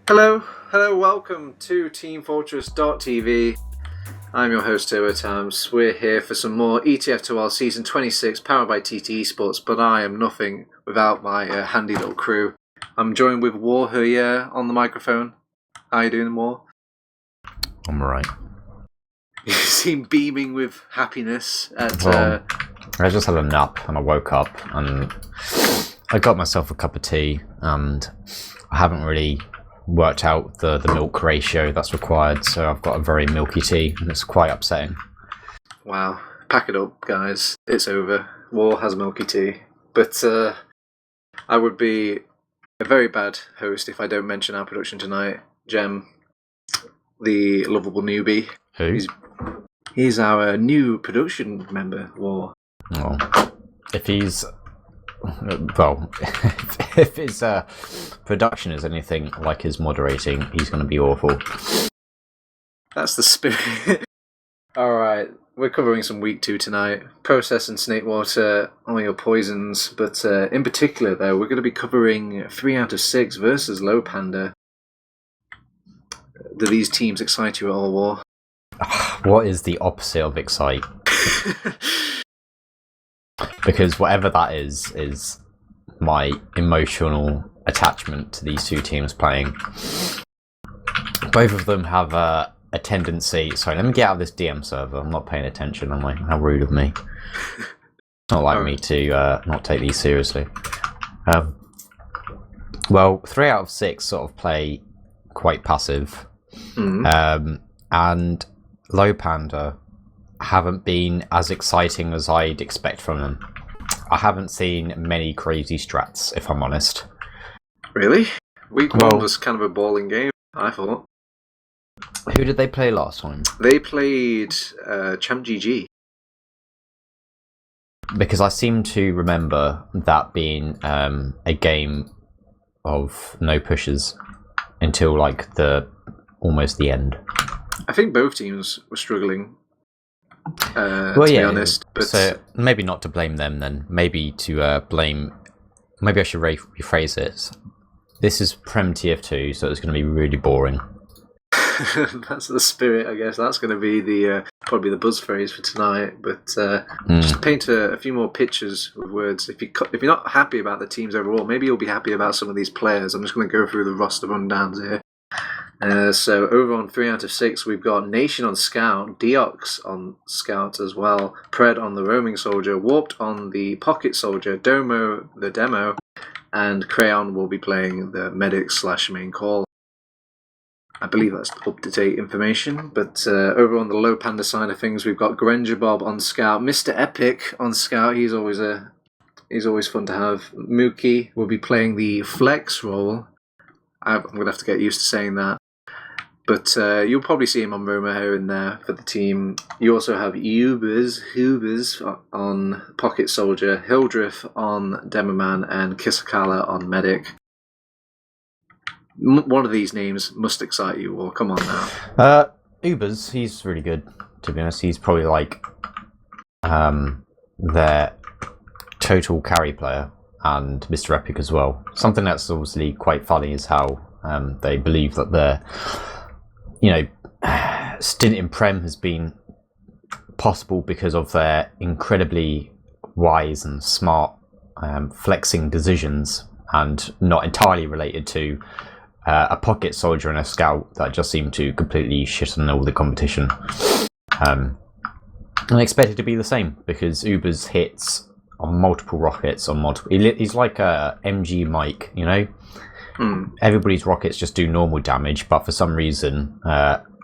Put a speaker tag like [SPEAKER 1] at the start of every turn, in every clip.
[SPEAKER 1] Hello, welcome to teamfortress.tv. I'm your host, TurboTabs. We're here for some more ETF2L Season 26, powered by TT Esports, but I am nothing without my handy little crew. I'm joined with WARHURYEAH on the microphone. How are you doing, War?
[SPEAKER 2] I'm alright.
[SPEAKER 1] You seem beaming with happiness at...
[SPEAKER 2] I just had a nap and I woke up and I got myself a cup of tea and I haven't really worked out the milk ratio that's required, so I've got a very milky tea and it's quite upsetting.
[SPEAKER 1] Wow. Pack it up, guys. It's over. War has milky tea. But I would be a very bad host if I don't mention our production tonight. Gemm, the lovable newbie.
[SPEAKER 2] Who?
[SPEAKER 1] He's our new production member, War.
[SPEAKER 2] Well, if he's... Well, if his production is anything like his moderating, he's going to be awful.
[SPEAKER 1] That's the spirit. Alright, we're covering some Week 2 tonight. Process and Snake Water, all your poisons. But in particular, though, we're going to be covering 3 out of 6 versus Lowpander. Do these teams excite you at all, War?
[SPEAKER 2] What is the opposite of excite? Because whatever that is my emotional attachment to these two teams playing. Both of them have a tendency... Sorry, let me get out of this DM server. I'm not paying attention, am I? How rude of me. It's not like me to not take these seriously. Well, 3 out of 6 sort of play quite passive. And Lowpander haven't been as exciting as I'd expect from them. I haven't seen many crazy strats, if I'm honest.
[SPEAKER 1] Really? Week 1 was kind of a balling game, I thought.
[SPEAKER 2] Who did they play last time?
[SPEAKER 1] They played Champ GG.
[SPEAKER 2] Because I seem to remember that being a game of no pushes until like almost the end.
[SPEAKER 1] I think both teams were struggling. To be honest, but
[SPEAKER 2] so maybe not to blame them then. Maybe to blame. Maybe I should rephrase it. This is Prem TF2, so it's going to be really boring.
[SPEAKER 1] That's the spirit, I guess. That's going to be the probably the buzz phrase for tonight. But just paint a few more pictures with words. If you're not happy about the teams overall, maybe you'll be happy about some of these players. I'm just going to go through the roster rundowns here. So over on 3 out of 6, we've got Nation on Scout, Deox on Scout as well, Pred on the Roaming Soldier, Warped on the Pocket Soldier, Domo the Demo, and Crayon will be playing the Medic / Main Call. I believe that's up-to-date information, but over on the Lowpander side of things, we've got Granger Bob on Scout, Mr. Epic on Scout, he's always fun to have. Mookie will be playing the Flex role. I'm going to have to get used to saying that. But you'll probably see him on Roma here and there for the team. You also have Hoobers on Pocket Soldier, Hildreth on Demoman, and Kisakala on Medic. One of these names must excite you, or come on now.
[SPEAKER 2] Ubers, he's really good, to be honest. He's probably like their total carry player, and Mr. Epic as well. Something that's obviously quite funny is how they believe that their stint in Prem has been possible because of their incredibly wise and smart flexing decisions, and not entirely related to a Pocket Soldier and a Scout that just seem to completely shit on all the competition. And I expect it to be the same because Ubers hits on multiple rockets on multiple... He's like a MG Mike, you know? Everybody's rockets just do normal damage, but for some reason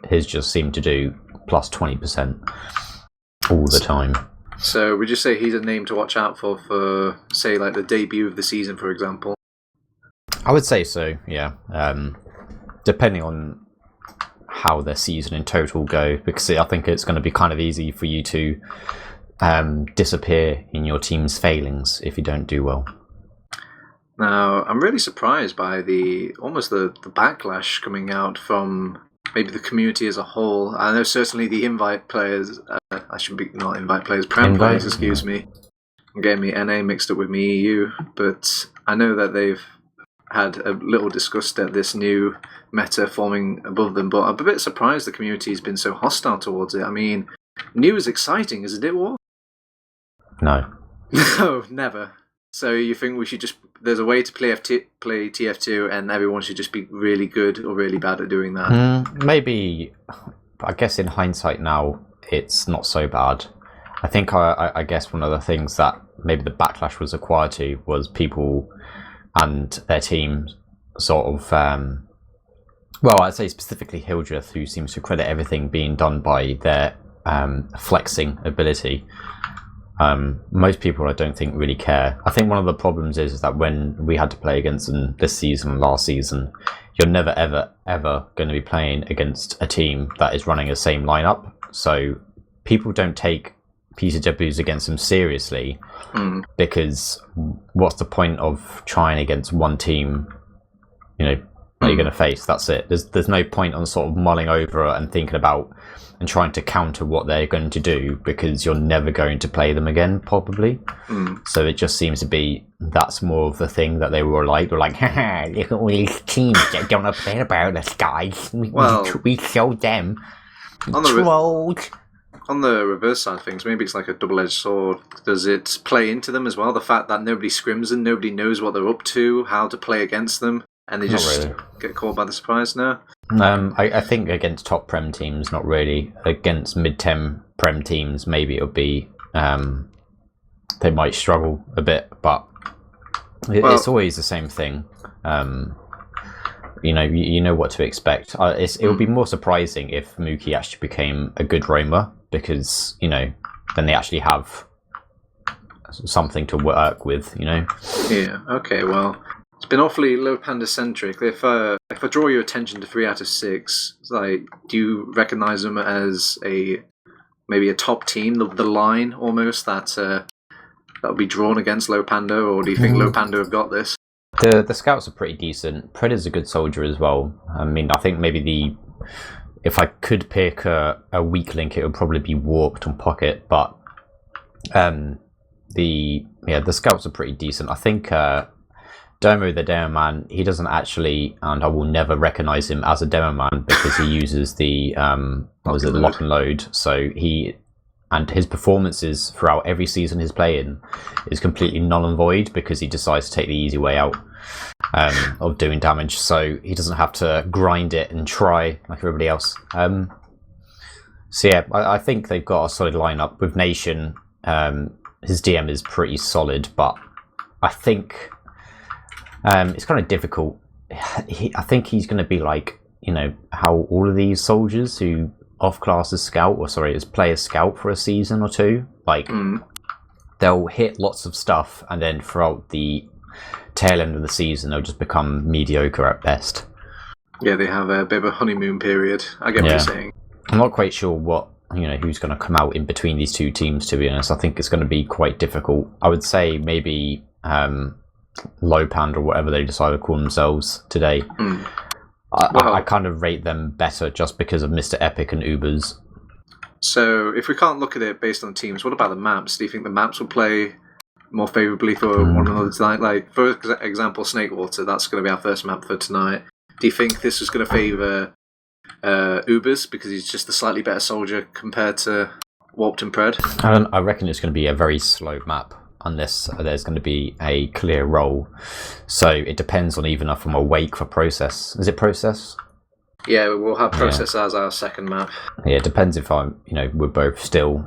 [SPEAKER 2] his just seem to do plus 20% all the time.
[SPEAKER 1] So would you say he's a name to watch out for say, like the debut of the season, for example?
[SPEAKER 2] I would say so, yeah. Depending on how their season in total go, because I think it's going to be kind of easy for you to disappear in your team's failings if you don't do well.
[SPEAKER 1] Now, I'm really surprised by the backlash coming out from maybe the community as a whole. I know certainly the invite players, Prem players, excuse me. I'm getting me NA mixed up with me EU, but I know that they've had a little disgust at this new meta forming above them, but I'm a bit surprised the community's been so hostile towards it. I mean, new is exciting, isn't it, War?
[SPEAKER 2] No.
[SPEAKER 1] No, never. So you think we should just... There's a way to play TF2 and everyone should just be really good or really bad at doing that?
[SPEAKER 2] Maybe... I guess in hindsight now, it's not so bad. I think I guess one of the things that maybe the backlash was acquired to was people and their team sort of... well, I'd say specifically Hildreth, who seems to credit everything being done by their flexing ability. Most people, I don't think, really care. I think one of the problems is that when we had to play against them this season and last season, you're never, ever going to be playing against a team that is running the same lineup. So people don't take PCWs against them seriously because what's the point of trying against one team, that you're going to face? That's it. There's no point on sort of mulling over and thinking about and trying to counter what they're going to do because you're never going to play them again, probably. So it just seems to be that's more of the thing that they were like. They're like, haha, look at all these teams that don't know play about us, guys. We showed them. Trolled.
[SPEAKER 1] On the reverse side of things, maybe it's like a double-edged sword. Does it play into them as well? The fact that nobody scrims and nobody knows what they're up to, how to play against them, and they just get caught by the surprise now?
[SPEAKER 2] I think against top Prem teams, not really. Against mid-tem Prem teams, maybe it'll be... they might struggle a bit, but it's always the same thing. You know what to expect. It would be more surprising if Mookie actually became a good roamer, because, then they actually have something to work with,
[SPEAKER 1] Yeah, okay, well... It's been awfully Lowpander centric. If I draw your attention to 3 out of 6, do you recognise them as maybe a top team, the line almost that'll be drawn against Lowpander, or do you think Lowpander have got this?
[SPEAKER 2] The scouts are pretty decent. Preda's a good soldier as well. I mean, I think maybe if I could pick a weak link, it would probably be Warped on Pocket, but the scouts are pretty decent. I think Domo, the demo man, he doesn't actually, and I will never recognize him as a demo man because he uses the lock and load. So his performances throughout every season he's playing is completely null and void because he decides to take the easy way out of doing damage. So he doesn't have to grind it and try like everybody else. So yeah, I think they've got a solid lineup with Nation. His DM is pretty solid, but I think it's kind of difficult. I think he's going to be like, how all of these soldiers who off-class as scout, as play as scout for a season or two, they'll hit lots of stuff, and then throughout the tail end of the season, they'll just become mediocre at best.
[SPEAKER 1] Yeah, they have a bit of a honeymoon period. I get what you're saying. I'm
[SPEAKER 2] not quite sure what, who's going to come out in between these two teams, to be honest. I think it's going to be quite difficult. I would say maybe Lowpander or whatever they decide to call themselves today. I kind of rate them better just because of Mr. Epic and Ubers.
[SPEAKER 1] So if we can't look at it based on teams, what about the maps? Do you think the maps will play more favourably for one another tonight? Like, for example, Snakewater, that's going to be our first map for tonight. Do you think this is going to favour Ubers because he's just a slightly better soldier compared to Warped and Pred?
[SPEAKER 2] I reckon it's going to be a very slow map unless there's going to be a clear role. So it depends on even if I'm awake for Process. Is it Process?
[SPEAKER 1] Yeah, we'll have Process as our second map.
[SPEAKER 2] Yeah, it depends if we're both still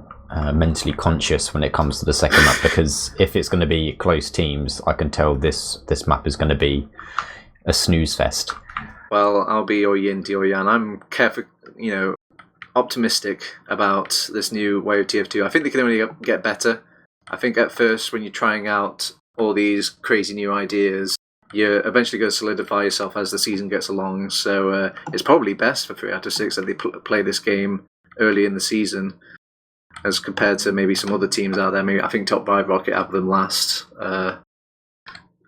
[SPEAKER 2] mentally conscious when it comes to the second map, because if it's going to be close teams, I can tell this map is going to be a snooze fest.
[SPEAKER 1] Well, I'll be your yin to your yang. I'm optimistic about this new way of TF2. I think they can only get better. I think at first, when you're trying out all these crazy new ideas, you're eventually going to solidify yourself as the season gets along. So it's probably best for 3 out of 6 that they play this game early in the season, as compared to maybe some other teams out there. Maybe I think Top 5 Rocket have them last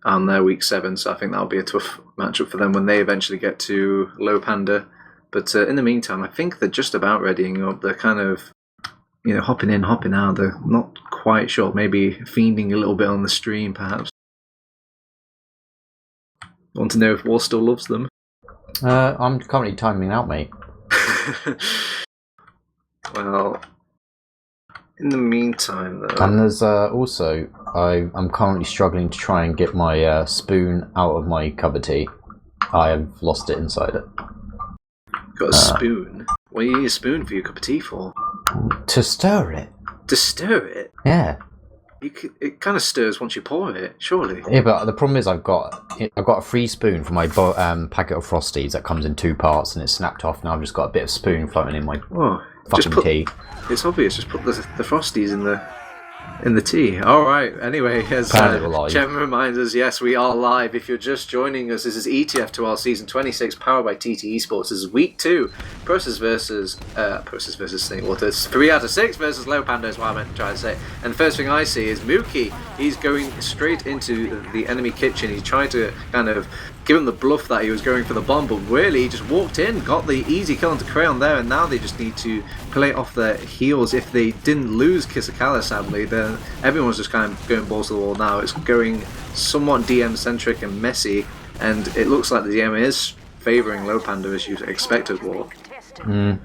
[SPEAKER 1] on their week 7, so I think that'll be a tough matchup for them when they eventually get to Lowpander. But in the meantime, I think they're just about readying up. They're kind of hopping in, hopping out. They're not quite sure. Maybe fiending a little bit on the stream, perhaps. Want to know if War still loves them?
[SPEAKER 2] I'm currently timing out, mate.
[SPEAKER 1] Well, in the meantime, though...
[SPEAKER 2] And there's also... I'm currently struggling to try and get my spoon out of my cup of tea. I have lost it inside it.
[SPEAKER 1] Got a spoon? What do you need a spoon for your cup of tea for?
[SPEAKER 2] To stir it.
[SPEAKER 1] To stir it?
[SPEAKER 2] Yeah.
[SPEAKER 1] It kind of stirs once you pour it, surely.
[SPEAKER 2] Yeah, but the problem is I've got a free spoon for my packet of Frosties that comes in 2 parts, and it's snapped off. Now I've just got a bit of spoon floating in my fucking tea.
[SPEAKER 1] It's obvious. Just put the Frosties in the tea. Alright, anyway, as Jem reminds us, yes, we are live. If you're just joining us, this is ETF2L Season 26, powered by TT Esports. This is Week 2, Process versus Snakewater. It's 3 out of 6 versus Lowpander is what I meant to try to say. And the first thing I see is Mookie. He's going straight into the enemy kitchen. He's trying to kind of give him the bluff that he was going for the bomb, but really he just walked in, got the easy kill onto Crayon there, and now they just need to play off their heels. If they didn't lose Kisakala, sadly, then everyone's just kind of going balls to the wall now. It's going somewhat DM-centric and messy, and it looks like the DM is favouring Lowpander as you expected, War.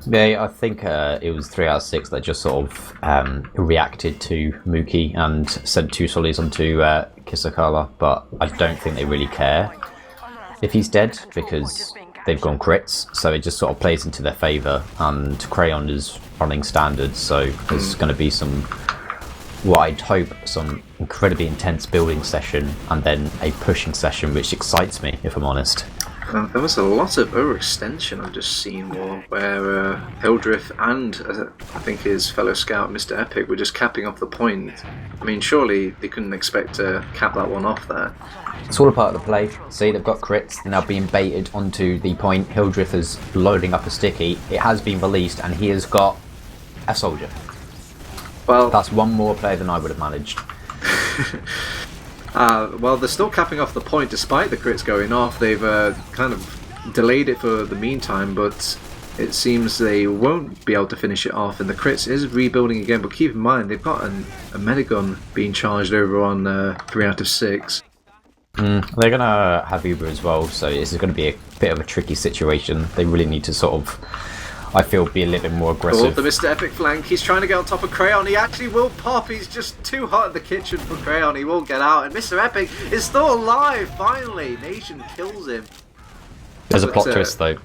[SPEAKER 2] Yeah, I think it was 3 out of 6 that just sort of reacted to Mookie and sent 2 solis onto Kisakala, but I don't think they really care if he's dead, because they've gone crits, so it just sort of plays into their favour, and Crayon is running standards, so there's going to be I'd hope some incredibly intense building session, and then a pushing session, which excites me, if I'm honest.
[SPEAKER 1] There was a lot of overextension I've just seen, where Hildreth and I think his fellow scout Mr. Epic were just capping off the point. I mean, surely they couldn't expect to cap that one off there.
[SPEAKER 2] It's all a part of the play. See, they've got crits, they're now being baited onto the point. Hildreth is loading up a sticky. It has been released, and he has got a soldier. Well, that's one more player than I would have managed.
[SPEAKER 1] Well, they're still capping off the point despite the crits going off. They've kind of delayed it for the meantime, but it seems they won't be able to finish it off, and the crits is rebuilding again. But keep in mind, they've got a medigun being charged over on 3 out of 6.
[SPEAKER 2] They're going to have Uber as well, so this is going to be a bit of a tricky situation. They really need to sort of, I feel, be a little bit more aggressive.
[SPEAKER 1] Oh, the Mr. Epic flank. He's trying to get on top of Crayon. He actually will pop. He's just too hot in the kitchen for Crayon. He won't get out. And Mr. Epic is still alive, finally. Nation kills him.
[SPEAKER 2] There's a plot twist, though.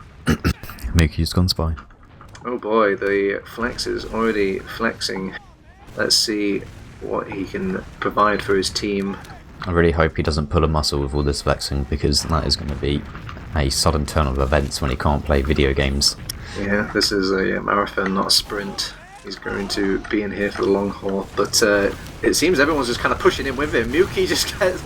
[SPEAKER 2] Mookie's gone spy.
[SPEAKER 1] Oh boy, the flex is already flexing. Let's see what he can provide for his team.
[SPEAKER 2] I really hope he doesn't pull a muscle with all this flexing, because that is going to be a sudden turn of events when he can't play video games.
[SPEAKER 1] Yeah, this is a marathon, not a sprint. He's going to be in here for the long haul, but it seems everyone's just kind of pushing in with him. Mookie just gets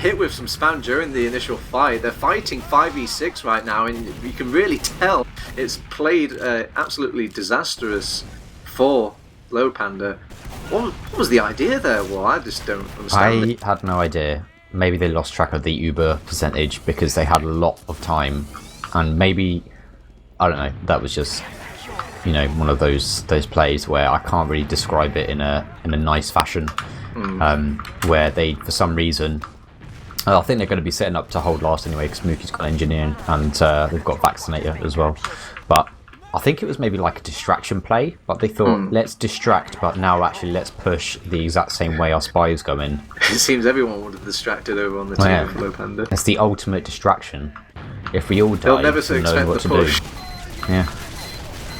[SPEAKER 1] hit with some spam during the initial fight. They're fighting 5v6 right now, and you can really tell it's played absolutely disastrous for Lowpander. What was the idea there? Well, I just don't understand.
[SPEAKER 2] I had no idea. Maybe they lost track of the Uber percentage because they had a lot of time, and maybe, I don't know, that was just, you know, one of those plays where I can't really describe it in a nice fashion, where they, for some reason, I think they're going to be setting up to hold last anyway, because Mookie's got engineering, and they've got vaccinator as well. But I think it was maybe like a distraction play, but they thought, let's distract, but now actually let's push the exact same way our spy is going.
[SPEAKER 1] It seems everyone would have distracted over on the team of Lowpander.
[SPEAKER 2] It's the ultimate distraction. If we all die,
[SPEAKER 1] they'll never
[SPEAKER 2] we'll know what to
[SPEAKER 1] push.
[SPEAKER 2] do. Yeah.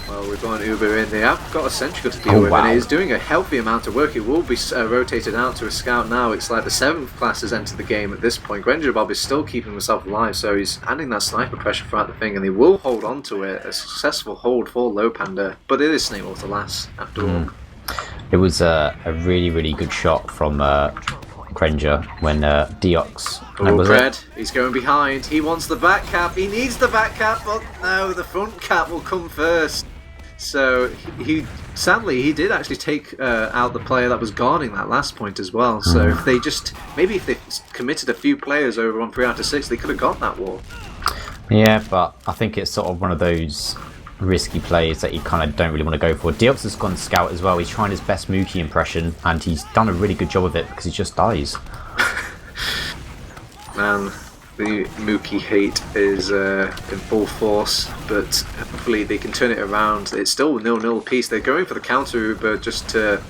[SPEAKER 1] Well, we've got an Uber in. They have got a sentry to deal with, and it is doing a healthy amount of work. It will be rotated out to a scout now. It's like the 7th class has entered the game at this point. Granger Bob is still keeping himself alive, so he's adding that sniper pressure throughout the thing, and they will hold on to it. A successful hold for Lowpander, but it is Snakewater last, after all.
[SPEAKER 2] It was a really, really good shot from Granger when Deox...
[SPEAKER 1] Oh, Fred, he's going behind. He wants the back cap. He needs the back cap, but no, the front cap will come first. So he sadly he did actually take out the player that was guarding that last point as well. So if they maybe if they committed a few players over on 3 out of 6, they could have got that wall.
[SPEAKER 2] Yeah, but I think it's sort of one of those risky plays that you kind of don't really want to go for. Deox has gone scout as well. He's trying his best Mookie impression, and he's done a really good job of it because he just dies.
[SPEAKER 1] Man, The Mookie hate is in full force, but hopefully they can turn it around. It's still 0-0 piece. They're going for the counter Uber just to,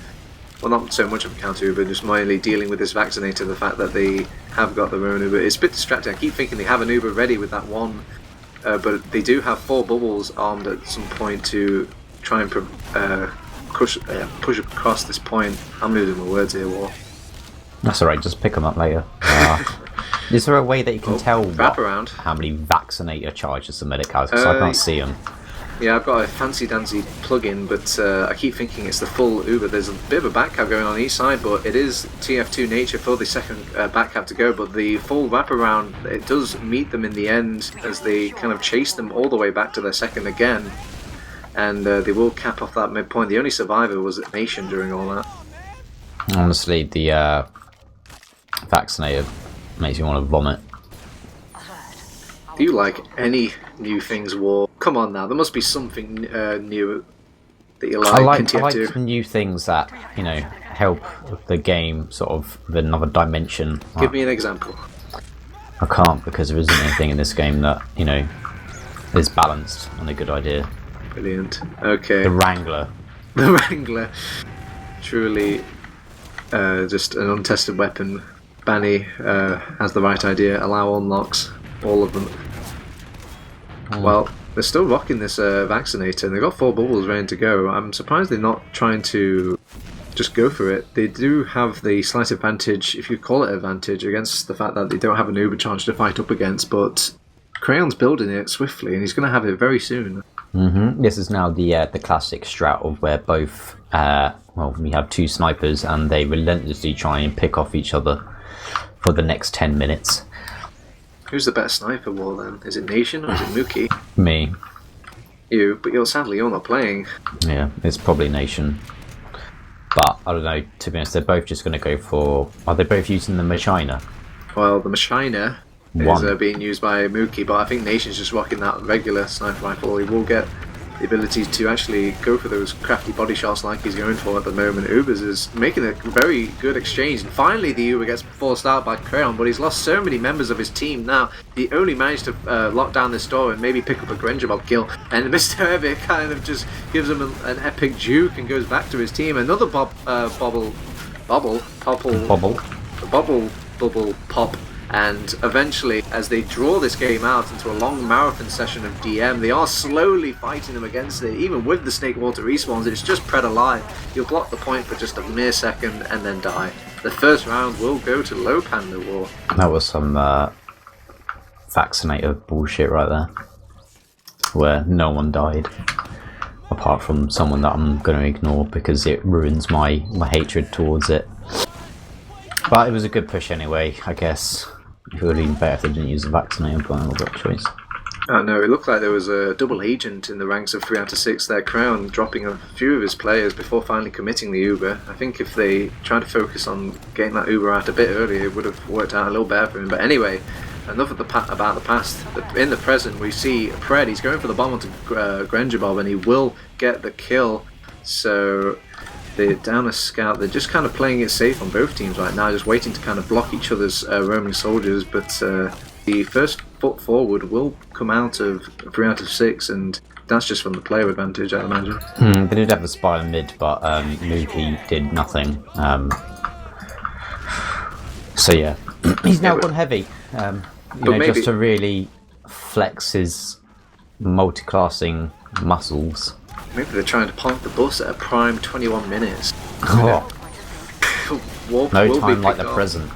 [SPEAKER 1] well, not so much of a counter Uber, just mainly dealing with this vaccinator, the fact that they have got their own Uber. It's a bit distracting. I keep thinking they have an Uber ready with that one, but they do have 4 bubbles armed at some point to try and push across this point. I'm losing my words here, War.
[SPEAKER 2] That's alright, just pick them up later. Is there a way that you can tell how many vaccinator charges the medic has? Because I can't see them.
[SPEAKER 1] Yeah, I've got a fancy-dancy plug-in, but I keep thinking it's the full Uber. There's a bit of a back cab going on each side, but it is TF2 nature for the second back cab to go. But the full wraparound, it does meet them in the end as they kind of chase them all the way back to their second again. And they will cap off that midpoint. The only survivor was Nation during all that.
[SPEAKER 2] Honestly, the vaccinator makes you want to vomit.
[SPEAKER 1] Do you like any new things, War? Come on now, there must be something new that you like.
[SPEAKER 2] I like new things that, you know, help the game sort of with another dimension.
[SPEAKER 1] Give me an example.
[SPEAKER 2] I can't, because there isn't anything in this game that, you know, is balanced and a good idea.
[SPEAKER 1] Brilliant. Okay.
[SPEAKER 2] The Wrangler.
[SPEAKER 1] The Wrangler. Truly just an untested weapon. Banny has the right idea. Allow unlocks. All of them. Well, they're still rocking this vaccinator, and they've got 4 bubbles ready to go. I'm surprised they're not trying to just go for it. They do have the slight advantage, if you call it advantage, against the fact that they don't have an Uber charge to fight up against, but Crayon's building it swiftly, and he's going to have it very soon.
[SPEAKER 2] This is now the classic strat of where both, well, we have 2 snipers, and they relentlessly try and pick off each other for the next 10 minutes.
[SPEAKER 1] Who's the better sniper, War, then? Is it Nation or is it Mookie?
[SPEAKER 2] Me.
[SPEAKER 1] You, but sadly you're not playing.
[SPEAKER 2] Yeah, it's probably Nation. But, I don't know, to be honest, they're both just going to go for... Are they both using the Machina?
[SPEAKER 1] Well, the Machina is being used by Mookie, but I think Nation's just rocking that regular sniper rifle. He will get the ability to actually go for those crafty body shots like he's going for at the moment. Ubers is making a very good exchange, and finally the Uber gets forced out by Crayon, but he's lost so many members of his team now. He only managed to lock down this door and maybe pick up a Grenjabob kill, and Mr. Epic kind of just gives him an epic juke and goes back to his team. Another bubble pop. And eventually, as they draw this game out into a long marathon session of DM, they are slowly fighting them against it. Even with the Snake Water respawns, it's just Pred alive. You'll block the point for just a mere second and then die. The first round will go to Lowpander, War.
[SPEAKER 2] That was some vaccinator bullshit right there. Where no one died. Apart from someone that I'm going to ignore because it ruins my hatred towards it. But it was a good push anyway, I guess. It would have been better if they didn't use the vaccinator, but I got a choice.
[SPEAKER 1] Oh no, it looked like there was a double agent in the ranks of 3 out of 6 there. Crown dropping a few of his players before finally committing the Uber. I think if they tried to focus on getting that Uber out a bit earlier, it would have worked out a little better for him. But anyway, enough of about the past. In the present, we see Pred. He's going for the bomb onto Grenjabob, and he will get the kill. So they're down a scout. They're just kind of playing it safe on both teams right now, just waiting to kind of block each other's roaming soldiers. But the first foot forward will come out of 3 out of 6, and that's just from the player advantage, I imagine.
[SPEAKER 2] They did have a spy in mid, but Mookie did nothing. So yeah, he's now gone heavy. Just to really flex his multi-classing muscles.
[SPEAKER 1] Maybe they're trying to park the bus at a prime 21 minutes.
[SPEAKER 2] Oh. No time like the present.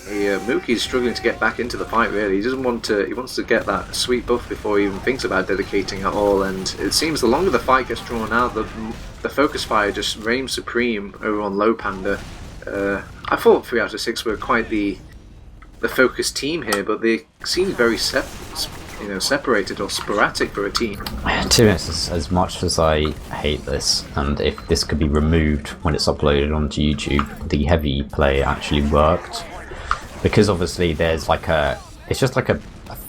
[SPEAKER 1] Mookie's struggling to get back into the fight, really. He doesn't want to. He wants to get that sweet buff before he even thinks about dedicating at all. And it seems the longer the fight gets drawn out, the focus fire just reigns supreme over on Lowpander. I thought 3 out of 6 were quite the focused team here, but they seem very separated or sporadic for a team.
[SPEAKER 2] To be honest, as much as I hate this, and if this could be removed when it's uploaded onto YouTube, the heavy play actually worked. Because obviously there's it's just like a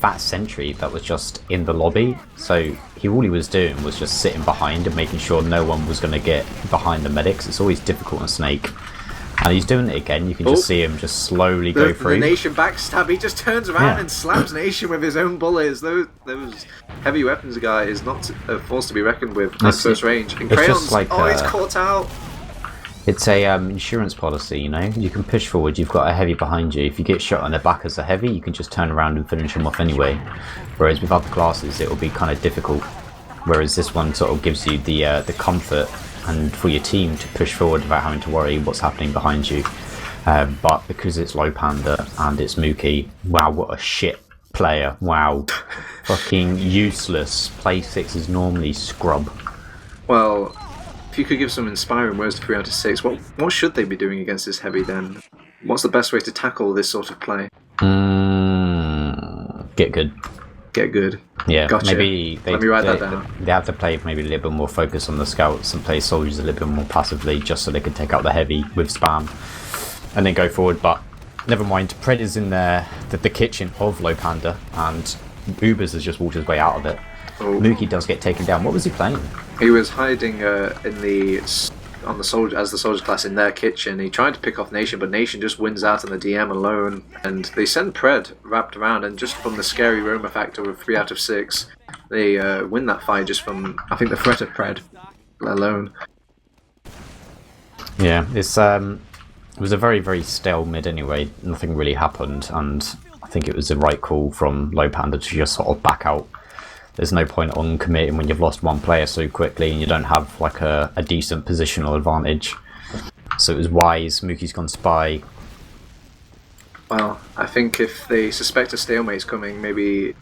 [SPEAKER 2] fat sentry that was just in the lobby, so all he was doing was just sitting behind and making sure no one was going to get behind the medics. It's always difficult on Snake And he's doing it again. You can just see him just slowly go through.
[SPEAKER 1] The Nation backstab. He just turns around and slams Nation with his own bullets. Those heavy weapons guy is not a force to be reckoned with at first range. And Crayons, he's caught out.
[SPEAKER 2] It's a insurance policy, you know. You can push forward. You've got a heavy behind you. If you get shot on the back as a heavy, you can just turn around and finish him off anyway. Whereas with other classes, it will be kind of difficult. Whereas this one sort of gives you the comfort and for your team to push forward without having to worry what's happening behind you. But because it's Lowpander and it's Mookie, wow, what a shit player. Wow. Fucking useless. Play 6 is normally scrub.
[SPEAKER 1] Well, if you could give some inspiring words to 3 out of 6, what should they be doing against this heavy then? What's the best way to tackle this sort of play?
[SPEAKER 2] Get good.
[SPEAKER 1] Get good.
[SPEAKER 2] Yeah,
[SPEAKER 1] gotcha.
[SPEAKER 2] Maybe
[SPEAKER 1] let me write that down.
[SPEAKER 2] They have to play maybe a little bit more focus on the scouts and play soldiers a little bit more passively, just so they can take out the heavy with spam and then go forward. But never mind. Pred is in the kitchen of Lowpander, and Ubers has just walked his way out of it. Oh. Mookie does get taken down. What was he playing?
[SPEAKER 1] He was hiding on the soldier class in their kitchen. He tried to pick off Nation, but Nation just wins out on the DM alone, and they send Pred wrapped around, and just from the scary Roma factor of 3 out of 6, they win that fight just from, I think, the threat of Pred alone.
[SPEAKER 2] Yeah, it was a very, very stale mid anyway. Nothing really happened, and I think it was the right call from Lowpander to just sort of back out. There's no point on committing when you've lost one player so quickly and you don't have like a decent positional advantage. So it was wise. Mookie's gone spy.
[SPEAKER 1] Well, I think if they suspect a stalemate's coming, maybe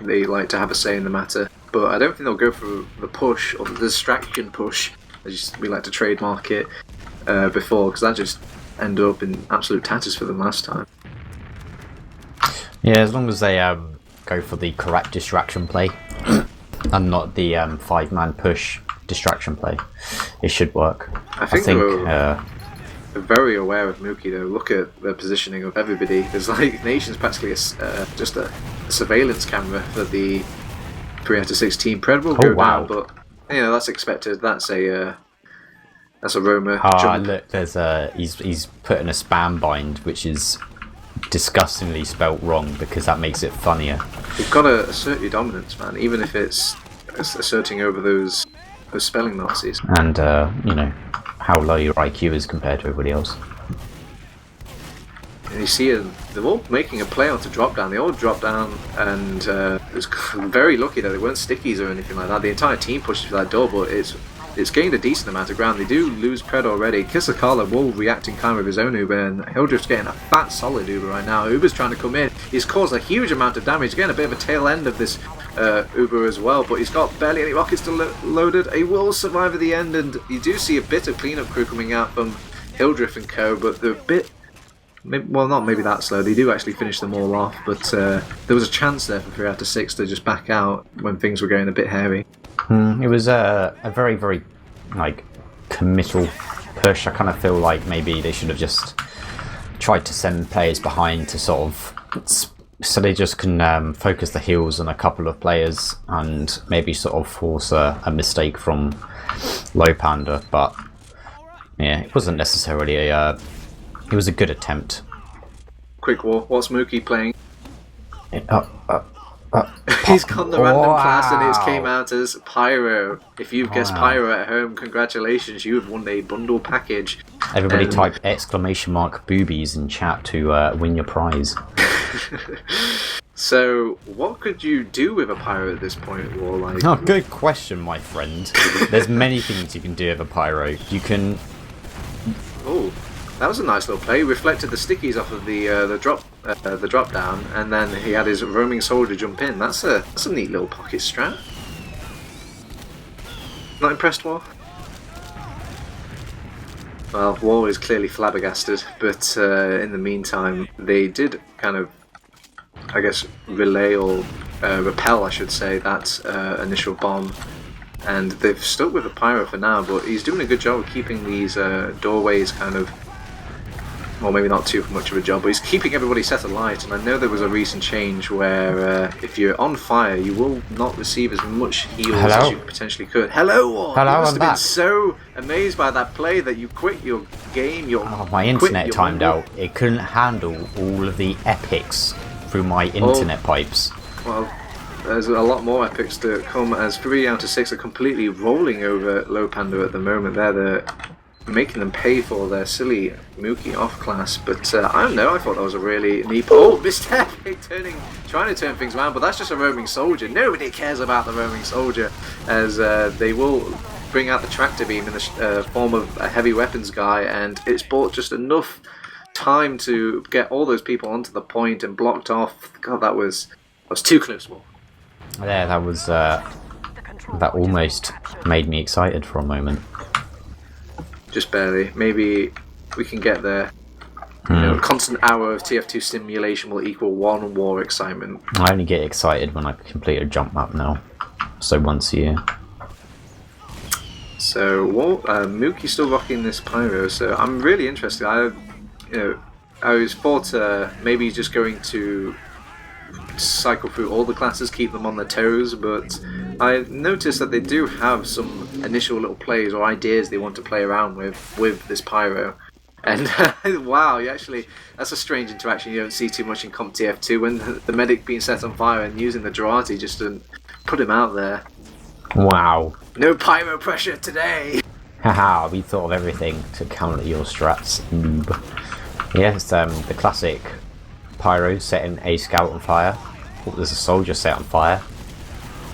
[SPEAKER 1] they like to have a say in the matter. But I don't think they'll go for the push, or the distraction push, as we like to trademark it, before, because that just ended up in absolute tatters for them last time.
[SPEAKER 2] Yeah, as long as they go for the correct distraction play and not the 5-man push distraction play, it should work.
[SPEAKER 1] I think they're very aware of Mookie though. Look at the positioning of everybody. There's like Nation's practically just a surveillance camera for the 3 out of 6 team. Pred will go down, but you know that's expected. That's a Roma jump.
[SPEAKER 2] Look, there's he's put in a spam bind, which is disgustingly spelt wrong because that makes it funnier.
[SPEAKER 1] You've got to assert your dominance, man, even if it's asserting over those spelling Nazis.
[SPEAKER 2] And you know how low your IQ is compared to everybody else.
[SPEAKER 1] And you see they're all making a play onto drop down. They all drop down, and it was very lucky that they weren't stickies or anything like that. The entire team pushes for that door, but it's gained a decent amount of ground. They do lose Pred already. Kisakala will react in kind with his own Uber, and Hildrift's getting a fat solid Uber right now. Uber's trying to come in. He's caused a huge amount of damage, getting a bit of a tail end of this Uber as well, but he's got barely any rockets loaded. He will survive at the end, and you do see a bit of cleanup crew coming out from Hildrift and co, but they're a bit... Well, not maybe that slow. They do actually finish them all off, but there was a chance there for 3 out of 6 to just back out when things were going a bit hairy.
[SPEAKER 2] It was a very, very like committal push. I kind of feel like maybe they should have just tried to send players behind to sort of so they just can focus the heals on a couple of players and maybe sort of force a mistake from Lowpander. But yeah, it wasn't necessarily it was a good attempt.
[SPEAKER 1] Quick war. What's Mookie playing? He's gone the random class and it came out as Pyro. If you've guessed Pyro at home, congratulations, you have won a bundle package.
[SPEAKER 2] Everybody type ! boobies in chat to win your prize.
[SPEAKER 1] So, what could you do with a Pyro at this point? Or like...
[SPEAKER 2] Oh, good question, my friend. There's many things you can do with a Pyro. You can...
[SPEAKER 1] Oh, that was a nice little play. He reflected the stickies off of the drop down, and then he had his roaming soldier jump in. That's a neat little pocket strat. Not impressed, War? Well, War is clearly flabbergasted, but in the meantime, they did kind of, I guess, relay or repel, I should say, that initial bomb. And they've stuck with the Pyro for now, but he's doing a good job of keeping these doorways kind of well, maybe not too much of a job, but he's keeping everybody set alight. And I know there was a recent change where if you're on fire, you will not receive as much heals as you potentially could. Hello, Ward.
[SPEAKER 2] Hello,
[SPEAKER 1] you must
[SPEAKER 2] I'm
[SPEAKER 1] have
[SPEAKER 2] back.
[SPEAKER 1] been so amazed by that play that you quit your game.
[SPEAKER 2] My internet timed out. It couldn't handle all of the epics through my internet pipes.
[SPEAKER 1] Well, there's a lot more epics to come, as 3 out of 6 are completely rolling over Lowpander at the moment. They're making them pay for their silly Mookie off class, but I don't know, I thought that was a really neat... Oh, missed epic, trying to turn things around, but that's just a roaming soldier. Nobody cares about the roaming soldier, as they will bring out the tractor beam in the form of a heavy weapons guy, and it's bought just enough time to get all those people onto the point and blocked off. God, that was too close.
[SPEAKER 2] Yeah, that was that almost made me excited for a moment.
[SPEAKER 1] Just barely. Maybe we can get there. You know, a constant hour of TF2 simulation will equal 1 war excitement.
[SPEAKER 2] I only get excited when I complete a jump map now, so once a year.
[SPEAKER 1] So, Mookie's still rocking this pyro, so I'm really interested. I was thought maybe he's just going to cycle through all the classes, keep them on their toes, but I noticed that they do have some initial little plays or ideas they want to play around with this pyro. And wow, that's a strange interaction you don't see too much in Comp TF2, when the medic being set on fire and using the Durati just to put him out there.
[SPEAKER 2] Wow.
[SPEAKER 1] No pyro pressure today!
[SPEAKER 2] Haha, we thought of everything to counter your strats, noob. Yes, the classic pyro setting a scout on fire. Oh, there's a soldier set on fire.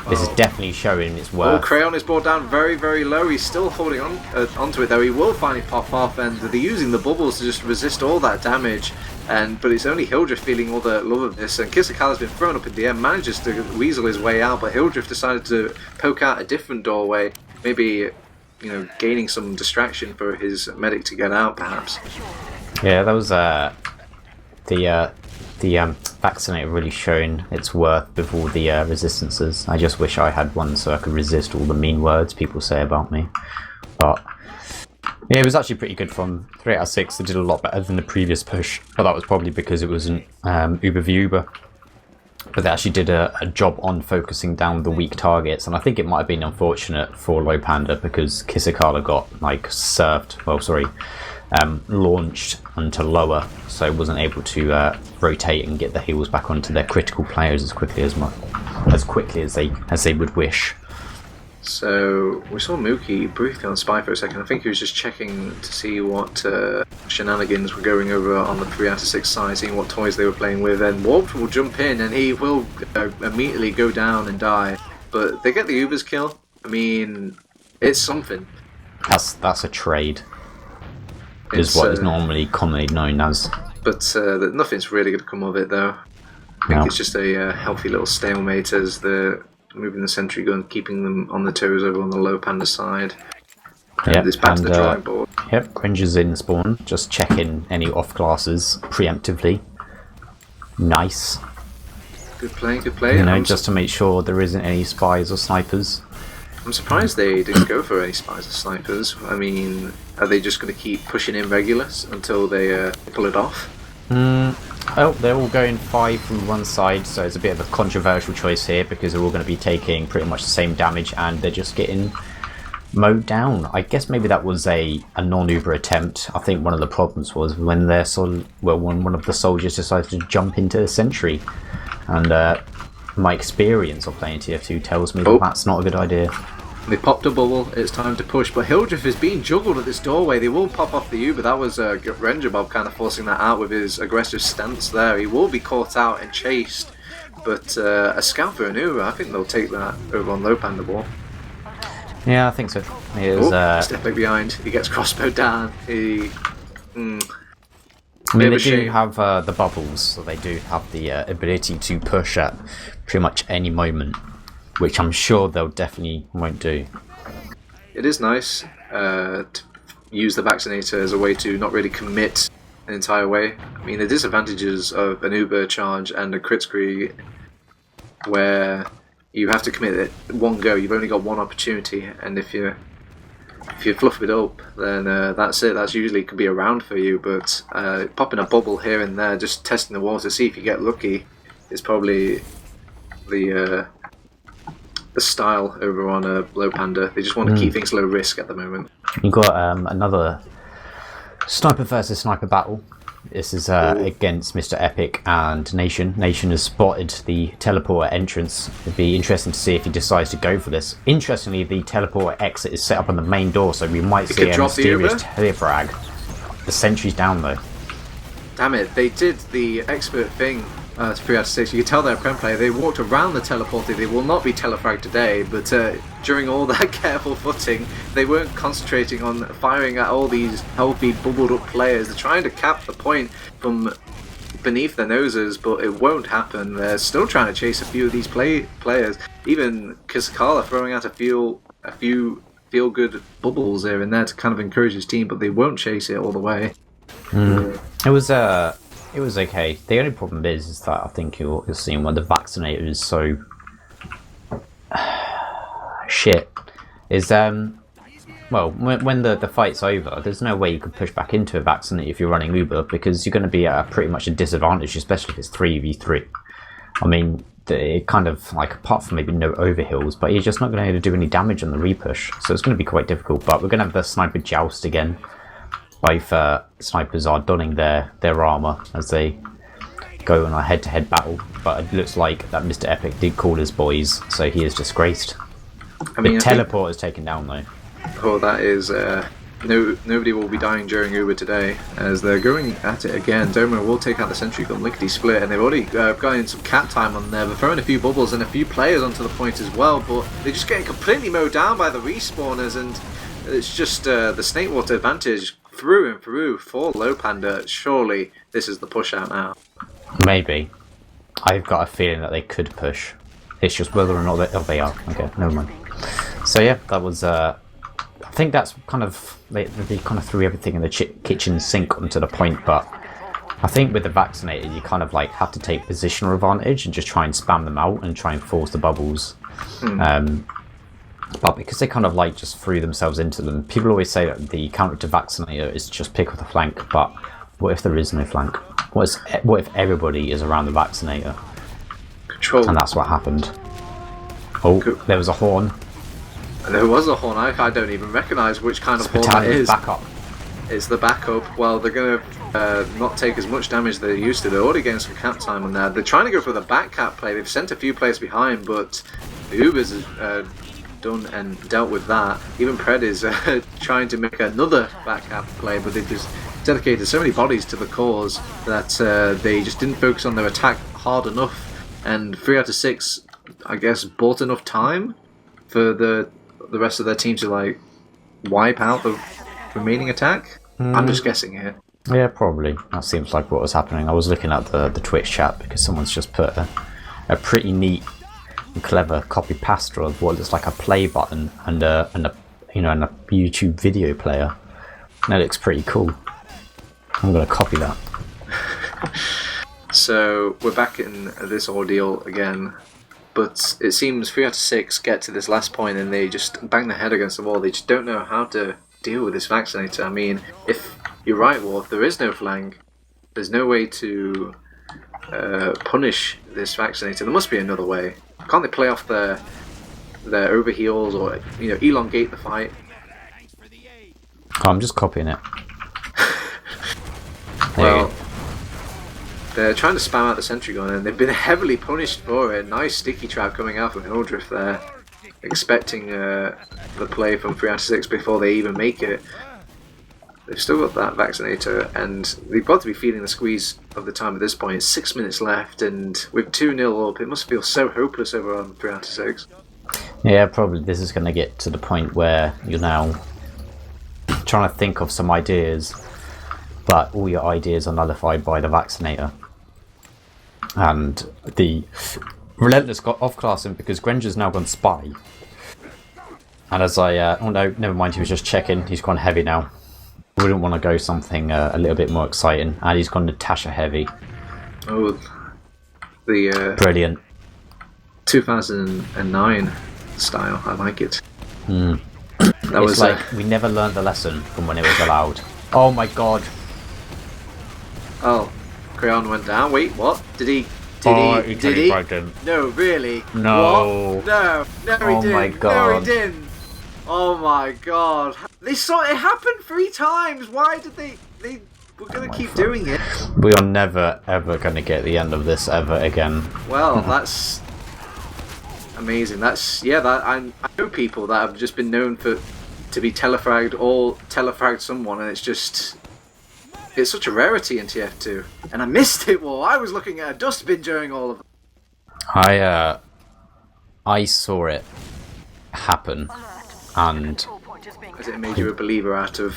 [SPEAKER 2] This is definitely showing its worth.
[SPEAKER 1] Crayon is brought down very, very low. He's still holding on onto it, though. He will finally pop off, and they're using the bubbles to just resist all that damage. But it's only Hildreth feeling all the love of this, and Kisakala's been thrown up in the air, manages to weasel his way out, but Hildreth decided to poke out a different doorway, maybe gaining some distraction for his medic to get out, perhaps.
[SPEAKER 2] Yeah, that was the vaccinator really showing its worth with all the resistances. I just wish I had one so I could resist all the mean words people say about me. But yeah, it was actually pretty good from 3 out of 6. They did a lot better than the previous push, but that was probably because it wasn't Uber v Uber. But they actually did a job on focusing down the weak targets, and I think it might have been unfortunate for Lowpander because Kisakala got launched onto lower, so wasn't able to rotate and get the heals back onto their critical players as quickly as they would wish.
[SPEAKER 1] So we saw Mookie briefly on spy for a second. I think he was just checking to see what shenanigans were going over on the 3 out of 6 side, seeing what toys they were playing with, and Warp will jump in and he will immediately go down and die. But they get the Uber's kill. I mean, it's something.
[SPEAKER 2] That's a trade. Is what is normally commonly known as.
[SPEAKER 1] But nothing's really going to come of it, though. I think it's just a healthy little stalemate as they're moving the sentry gun, keeping them on the toes over on the Lowpander side.
[SPEAKER 2] Yep,
[SPEAKER 1] it's back to the drawing board.
[SPEAKER 2] Yep, Gringer's in spawn, just checking any off classes preemptively. Nice.
[SPEAKER 1] Good play.
[SPEAKER 2] Just to make sure there isn't any spies or snipers.
[SPEAKER 1] I'm surprised they didn't go for any spies or snipers. I mean, are they just going to keep pushing in Regulus until they pull it off?
[SPEAKER 2] Oh, they're all going 5 from one side, so it's a bit of a controversial choice here because they're all going to be taking pretty much the same damage and they're just getting mowed down. I guess maybe that was a non-Uber attempt. I think one of the problems was when one of the soldiers decided to jump into the sentry, and my experience of playing TF2 tells me that that's not a good idea.
[SPEAKER 1] They popped a bubble, it's time to push, but Hildreth is being juggled at this doorway. They will pop off the Uber. That was Renjabob kind of forcing that out with his aggressive stance there. He will be caught out and chased, but a scout for an Uber, I think they'll take that over on Lowpander ball.
[SPEAKER 2] Yeah, I think so.
[SPEAKER 1] Stepping behind, he gets crossbowed down.
[SPEAKER 2] I mean, they do have the bubbles, so they do have the ability to push at pretty much any moment, which I'm sure they'll definitely won't do.
[SPEAKER 1] It is nice to use the vaccinator as a way to not really commit an entire way. I mean, the disadvantages of an Uber charge and a crit scree where you have to commit it one go, you've only got one opportunity, and if you're if you fluff it up, then that's it. That's usually can be a round for you. But popping a bubble here and there, just testing the water, see if you get lucky, is probably the style over on Lowpander. They just want to keep things low risk at the moment.
[SPEAKER 2] You've got another sniper versus sniper battle. This is against Mr. Epic and Nation. Nation has spotted the teleporter entrance. It'd be interesting to see if he decides to go for this. Interestingly, the teleporter exit is set up on the main door, so we might see a mysterious telefrag. The sentry's down though.
[SPEAKER 1] Damn it, they did the expert thing. 3 out of 6. You can tell they're a Prem player. They walked around the teleporter. They will not be telefragged today, but during all that careful footing, they weren't concentrating on firing at all these healthy, bubbled up players. They're trying to cap the point from beneath their noses, but it won't happen. They're still trying to chase a few of these players. Even Kizakala throwing out a few feel-good bubbles here and there to kind of encourage his team, but they won't chase it all the way.
[SPEAKER 2] It was okay. The only problem is that I think you're seeing when the vaccinator is so shit. Is well, when the fight's over, there's no way you could push back into a vaccinator if you're running Uber, because you're going to be at pretty much a disadvantage, especially if it's 3v3. I mean, it kind of like, apart from maybe no overhills, but you're just not going to be able to do any damage on the repush, so it's going to be quite difficult. But we're going to have the sniper joust again. Both snipers are donning their armour as they go on a head-to-head battle, but it looks like that Mr. Epic did call his boys, so he is disgraced. I mean, the teleport is taken down though.
[SPEAKER 1] Oh, that is... nobody will be dying during Uber today, as they're going at it again. Domo will take out the sentry gun, lickety-split, and they've already got in some cap time on there. They're throwing a few bubbles and a few players onto the point as well, but they're just getting completely mowed down by the respawners, and it's just the snake water advantage through and through for Lowpander. Surely this is the push out now.
[SPEAKER 2] Maybe. I've got a feeling that they could push. It's just whether or not they are. Okay, never mind. So yeah, that was... I think that's kind of... They kind of threw everything in the kitchen sink onto the point, but I think with the vaccinated, you kind of like have to take positional advantage and just try and spam them out and try and force the bubbles. But because they kind of like just threw themselves into them, people always say that the counter to vaccinator is just pick up the flank, but what if there is no flank? What if everybody is around the vaccinator?
[SPEAKER 1] Control.
[SPEAKER 2] And that's what happened. Oh, there was a horn.
[SPEAKER 1] There was a horn. I don't even recognise which kind of horn that is.
[SPEAKER 2] Backup.
[SPEAKER 1] It's the backup. Well, they're going to not take as much damage as they used to. They're already getting some cap time on there. They're trying to go for the back cap play. They've sent a few players behind, but the Ubers done and dealt with that. Even Pred is trying to make another back cap play, but they've just dedicated so many bodies to the cause that they just didn't focus on their attack hard enough, and 3 out of 6, I guess, bought enough time for the rest of their team to like wipe out the remaining attack. I'm just guessing here.
[SPEAKER 2] Yeah, probably. That seems like what was happening. I was looking at the Twitch chat because someone's just put a pretty neat and clever copy pasta of what looks like a play button and a YouTube video player. That looks pretty cool. I'm gonna copy that.
[SPEAKER 1] So we're back in this ordeal again, but it seems 3 out of 6 get to this last point and they just bang their head against the wall. They just don't know how to deal with this vaccinator. I mean, if you're right, Wolf, there is no flank. There's no way to punish this vaccinator. There must be another way. Can't they play off their overheals or elongate the fight?
[SPEAKER 2] Oh, I'm just copying it.
[SPEAKER 1] Well, they're trying to spam out the sentry gun and they've been heavily punished for it. Nice sticky trap coming out from Hildreth there, expecting the play from 3 out of 6 before they even make it. They've still got that vaccinator and they've got to be feeling the squeeze of the time at this point. It's 6 minutes left and with 2-0 up, it must feel so hopeless over on 3 out of 6.
[SPEAKER 2] Yeah, probably this is going to get to the point where you're now trying to think of some ideas, but all your ideas are nullified by the vaccinator. And the relentless got off-classing because Granger's now gone spy. And as oh no, never mind, he was just checking. He's gone heavy now. Wouldn't want to go something a little bit more exciting. And he's gone Natasha heavy.
[SPEAKER 1] Oh, the
[SPEAKER 2] brilliant
[SPEAKER 1] 2009 style. I like it.
[SPEAKER 2] It's like we never learned the lesson from when it was allowed. Oh my god.
[SPEAKER 1] Oh, Crayon went down. Wait, what? Did he? Did he? No, really?
[SPEAKER 2] No.
[SPEAKER 1] What? No, he didn't.
[SPEAKER 2] My god.
[SPEAKER 1] No, he didn't. Oh my god. They saw it happen 3 times. Why did they were going to keep doing it?
[SPEAKER 2] We are never, ever going to get the end of this ever again.
[SPEAKER 1] Well, that's amazing. I know people that have just been known to be telefragged or telefragged someone, and it's such a rarity in TF2. And I missed it while I was looking at a dustbin during all of it.
[SPEAKER 2] I saw it happen, and
[SPEAKER 1] has it made you a believer out of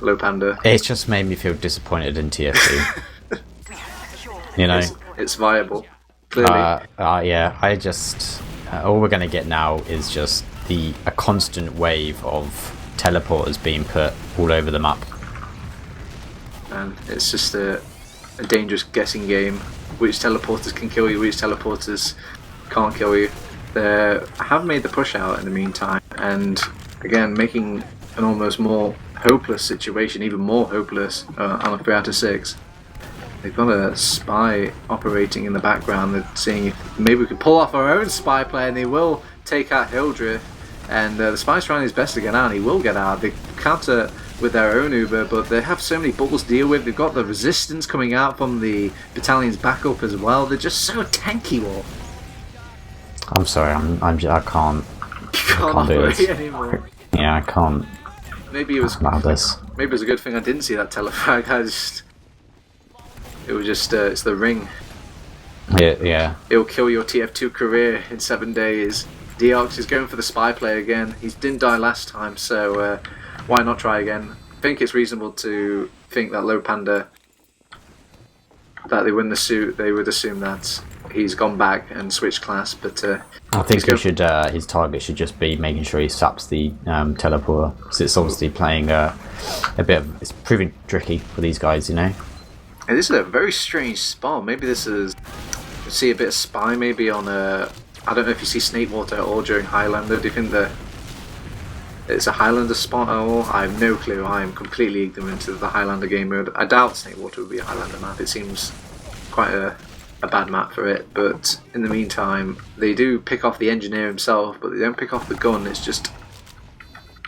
[SPEAKER 1] Lowpander?
[SPEAKER 2] It's just made me feel disappointed in TF2. You know,
[SPEAKER 1] it's viable. Clearly.
[SPEAKER 2] Yeah. I just all we're gonna get now is just a constant wave of teleporters being put all over the map.
[SPEAKER 1] And it's just a dangerous guessing game. Which teleporters can kill you, which teleporters can't kill you. They have made the push out in the meantime, and again making an almost more hopeless situation even more hopeless on a 3 out of 6. They've got a spy operating in the background. They're seeing if maybe we could pull off our own spy play, and they will take out Hildreth. And the spy's trying his best to get out, and he will get out. They counter with their own Uber, but they have so many bubbles to deal with. They've got the resistance coming out from the battalion's backup as well. They're just so tanky, War.
[SPEAKER 2] I'm sorry, I can't.
[SPEAKER 1] You can't
[SPEAKER 2] do this
[SPEAKER 1] anymore.
[SPEAKER 2] Yeah, I can't.
[SPEAKER 1] Maybe it was a good thing I didn't see that telefrag. It was just it's the ring.
[SPEAKER 2] Yeah.
[SPEAKER 1] It'll kill your TF2 career in 7 days. Deox is going for the spy play again. He didn't die last time, so why not try again? I think it's reasonable to think that Lowpander, that they win the suit, they would assume that he's gone back and switched class, but
[SPEAKER 2] I think his target should just be making sure he saps the teleporter, because it's obviously playing it's proving tricky for these guys, you know.
[SPEAKER 1] And this is a very strange spot. Maybe this is see a bit of spy maybe on a. I don't know if you see Snakewater at all during Highlander. Do you think that it's a Highlander spot at all? I have no clue. I am completely ignorant of the Highlander game mode. I doubt Snakewater would be a Highlander map. It seems quite a bad map for it. But in the meantime, they do pick off the engineer himself, but they don't pick off the gun. It's just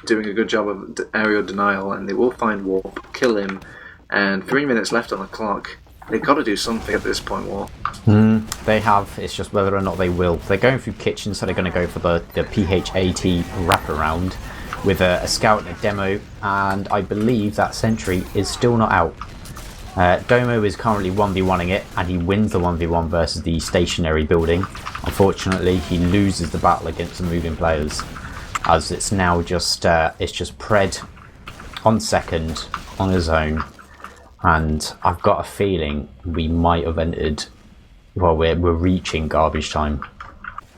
[SPEAKER 1] doing a good job of aerial denial, and they will find Warp, kill him, and 3 minutes left on the clock. They've got to do something at this point, War.
[SPEAKER 2] They have. It's just whether or not they will. They're going through kitchen, so they're going to go for the PHAT wraparound with a scout and a demo, and I believe that sentry is still not out. Domo is currently 1v1ing it, and he wins the 1v1 versus the stationary building. Unfortunately, he loses the battle against the moving players, as it's now just Pred on second on his own. And I've got a feeling we might have entered. Well, we're reaching garbage time.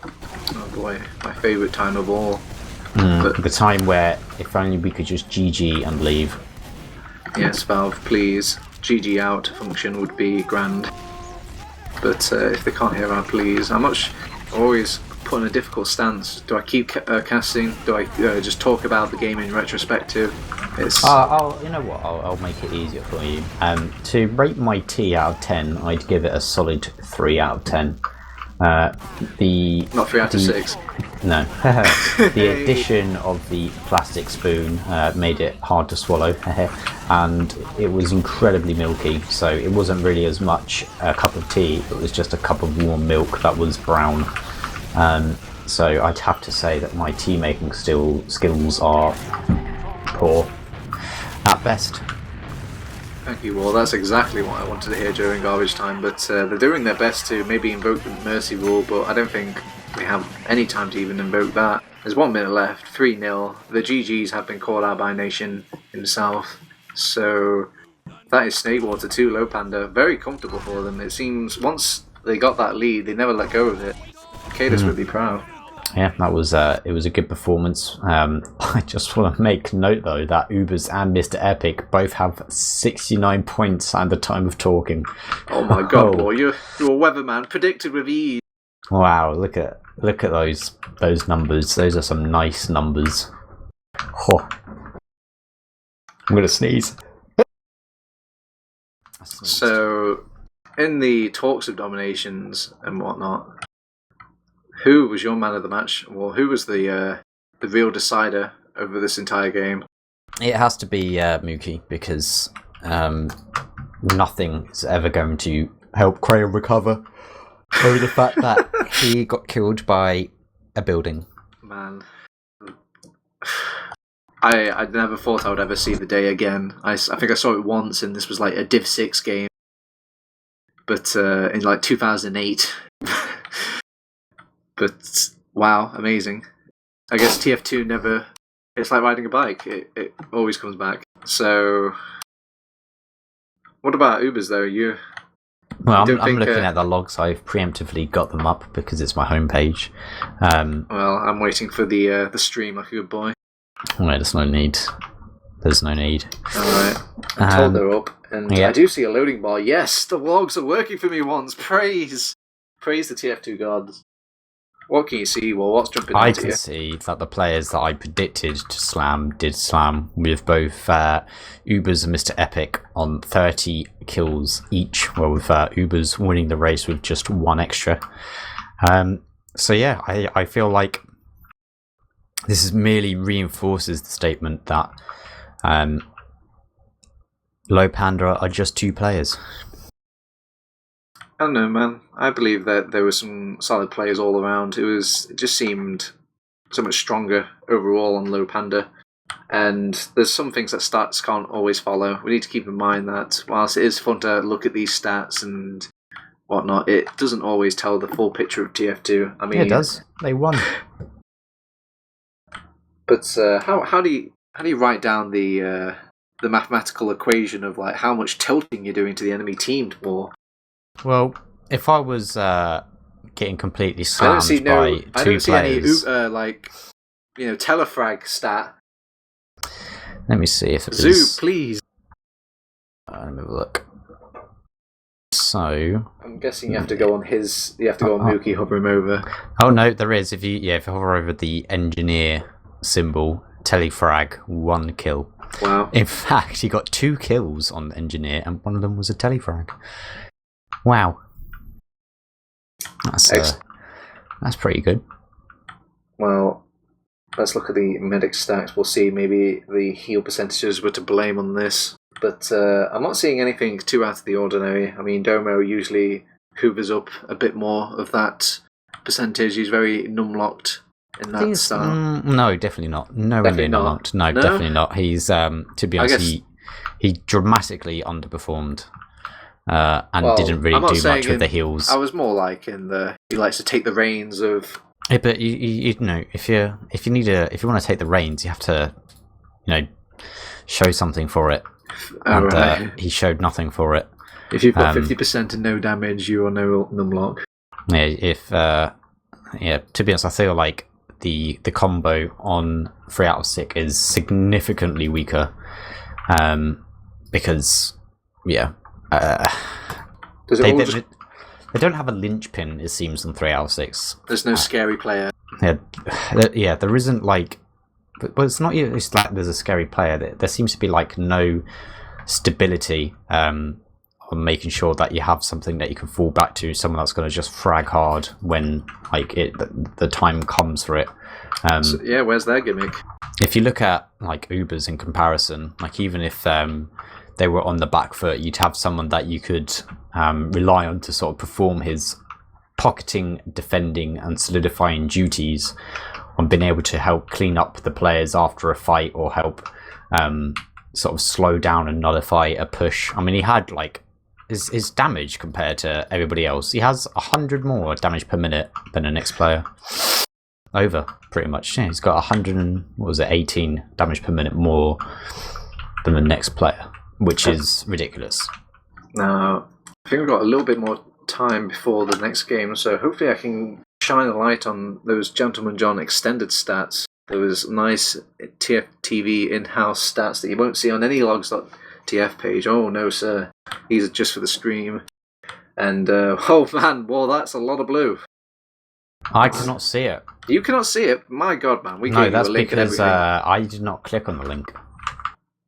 [SPEAKER 1] Oh boy, my favourite time of all.
[SPEAKER 2] The time where if only we could just GG and leave.
[SPEAKER 1] Yes, Valve, please. GG out function would be grand. But if they can't hear our please, I'm always put in a difficult stance. Do I keep casting? Do I just talk about the game in retrospective? It's...
[SPEAKER 2] you know what? I'll make it easier for you. To rate my T out of 10, I'd give it a solid 3 out of 10.
[SPEAKER 1] Not 3 out of 6.
[SPEAKER 2] No. The addition of the plastic spoon made it hard to swallow, and it was incredibly milky, so it wasn't really as much a cup of tea, it was just a cup of warm milk that was brown. So I'd have to say that my tea making skills are poor at best.
[SPEAKER 1] Thank you, War. That's exactly what I wanted to hear during garbage time, but they're doing their best to maybe invoke the mercy rule, but I don't think they have any time to even invoke that. There's 1 minute left, 3-0. The GGs have been called out by Nation himself, so that is Snakewater 2, Lowpander. Very comfortable for them. It seems once they got that lead, they never let go of it. Cadus would be proud.
[SPEAKER 2] Yeah, that was it was a good performance. I just want to make note though that Ubers and Mr. Epic both have 69 points at the time of talking.
[SPEAKER 1] Oh my god, boy, you're a weatherman, predicted with ease.
[SPEAKER 2] Wow, look at those numbers. Those are some nice numbers. Oh. I'm going to sneeze.
[SPEAKER 1] So, in the talks of dominations and whatnot, who was your man of the match? Well, who was the real decider over this entire game?
[SPEAKER 2] It has to be Mookie, because nothing is ever going to help Crayon recover over the fact that he got killed by a building.
[SPEAKER 1] Man, I never thought I would ever see the day again. I think I saw it once, and this was like a Div 6 game, but in like 2008. But wow, amazing. I guess TF2 never... It's like riding a bike. It always comes back. So, what about Ubers though?
[SPEAKER 2] Well, I'm looking at the logs. I've preemptively got them up because it's my homepage.
[SPEAKER 1] Well, I'm waiting for the stream like a good boy.
[SPEAKER 2] No, there's no need. There's no need.
[SPEAKER 1] Alright. I'm told they're up. And yeah. I do see a loading bar. Yes, the logs are working for me once. Praise the TF2 gods. What can you see? Well, what's jumping out
[SPEAKER 2] I
[SPEAKER 1] at you?
[SPEAKER 2] can see that the players that I predicted to slam did slam, with both Ubers and Mr. Epic on 30 kills each, well, with Ubers winning the race with just one extra. So yeah, I feel like this merely reinforces the statement that Lowpander are just two players.
[SPEAKER 1] I don't know, man. I believe that there were some solid players all around. It just seemed so much stronger overall on Lowpander. And there's some things that stats can't always follow. We need to keep in mind that whilst it is fun to look at these stats and whatnot, it doesn't always tell the full picture of TF2. I mean,
[SPEAKER 2] yeah, it does. They won.
[SPEAKER 1] But how do you write down the mathematical equation of like how much tilting you're doing to the enemy team for?
[SPEAKER 2] Well, if I was getting completely slammed by two players... I don't see any
[SPEAKER 1] telefrag stat.
[SPEAKER 2] Let me see if it
[SPEAKER 1] Zoo,
[SPEAKER 2] is...
[SPEAKER 1] please.
[SPEAKER 2] Let me have a look. So...
[SPEAKER 1] I'm guessing you have to go on his... You have to go on Mookie, hover him over.
[SPEAKER 2] Oh, no, there is. If you hover over the engineer symbol, telefrag, 1 kill.
[SPEAKER 1] Wow.
[SPEAKER 2] In fact, he got 2 kills on the engineer, and one of them was a telefrag. Wow. That's pretty good.
[SPEAKER 1] Well, let's look at the medic stacks. We'll see maybe the heal percentages were to blame on this. But I'm not seeing anything too out of the ordinary. I mean, Domo usually hoovers up a bit more of that percentage. He's very num-locked in that style.
[SPEAKER 2] No, definitely not. No, definitely not. No, definitely not. He's, to be honest, he dramatically underperformed. And didn't really do much with the heals.
[SPEAKER 1] I was more like in the he likes to take the reins of.
[SPEAKER 2] Yeah, but you know, if you want to take the reins, you have to, show something for it. And he showed nothing for it.
[SPEAKER 1] If you've got 50% and no damage, you are no numlock.
[SPEAKER 2] Yeah, to be honest, I feel like the combo on 3 out of 6 is significantly weaker. Because they don't have a linchpin, it seems, in 3 out of 6.
[SPEAKER 1] There's no scary player.
[SPEAKER 2] Yeah, there isn't like... Well, it's not even it's like there's a scary player. There seems to be like no stability on making sure that you have something that you can fall back to, someone that's going to just frag hard when like the time comes for it.
[SPEAKER 1] So, where's their gimmick?
[SPEAKER 2] If you look at like Ubers in comparison, like even if they were on the back foot, you'd have someone that you could rely on to sort of perform his pocketing, defending and solidifying duties, on being able to help clean up the players after a fight, or help sort of slow down and nullify a push. I mean, he had like his damage compared to everybody else. He has 100 more damage per minute than the next player. Over, pretty much. Yeah, he's got 18 damage per minute more than the next player, which is ridiculous.
[SPEAKER 1] Now, I think we've got a little bit more time before the next game, so hopefully I can shine a light on those Gentleman John extended stats. Those nice TFTV in-house stats that you won't see on any logs.tf page. Oh no, sir. These are just for the stream. And, oh man, well, that's a lot of blue.
[SPEAKER 2] I cannot see it.
[SPEAKER 1] You cannot see it? My God, man. We
[SPEAKER 2] No,
[SPEAKER 1] gave you a
[SPEAKER 2] that's
[SPEAKER 1] link and
[SPEAKER 2] because
[SPEAKER 1] everything.
[SPEAKER 2] I did not click on the link.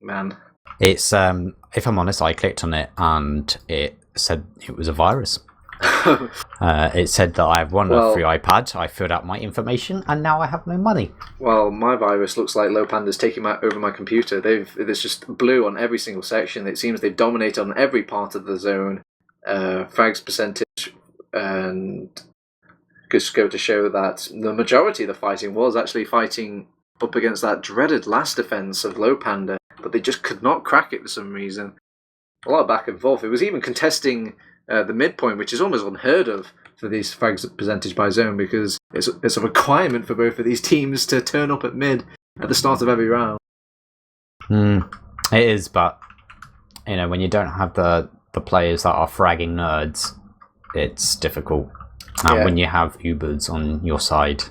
[SPEAKER 1] Man.
[SPEAKER 2] It's if I'm honest, I clicked on it and it said it was a virus. It said that I have won a free iPad. I filled out my information and now I have no money.
[SPEAKER 1] Well, my virus looks like Lowpander's taking over my computer. There's just blue on every single section. It seems they've dominated on every part of the zone. Frags percentage, and just go to show that the majority of the fighting was actually fighting up against that dreaded last defense of Lowpander, but they just could not crack it for some reason. A lot of back and forth. It was even contesting the midpoint, which is almost unheard of for these frags percentage by zone, because it's a requirement for both of these teams to turn up at mid at the start of every round.
[SPEAKER 2] It is, but you know, when you don't have the players that are fragging nerds, it's difficult. And when you have Ubers on your side,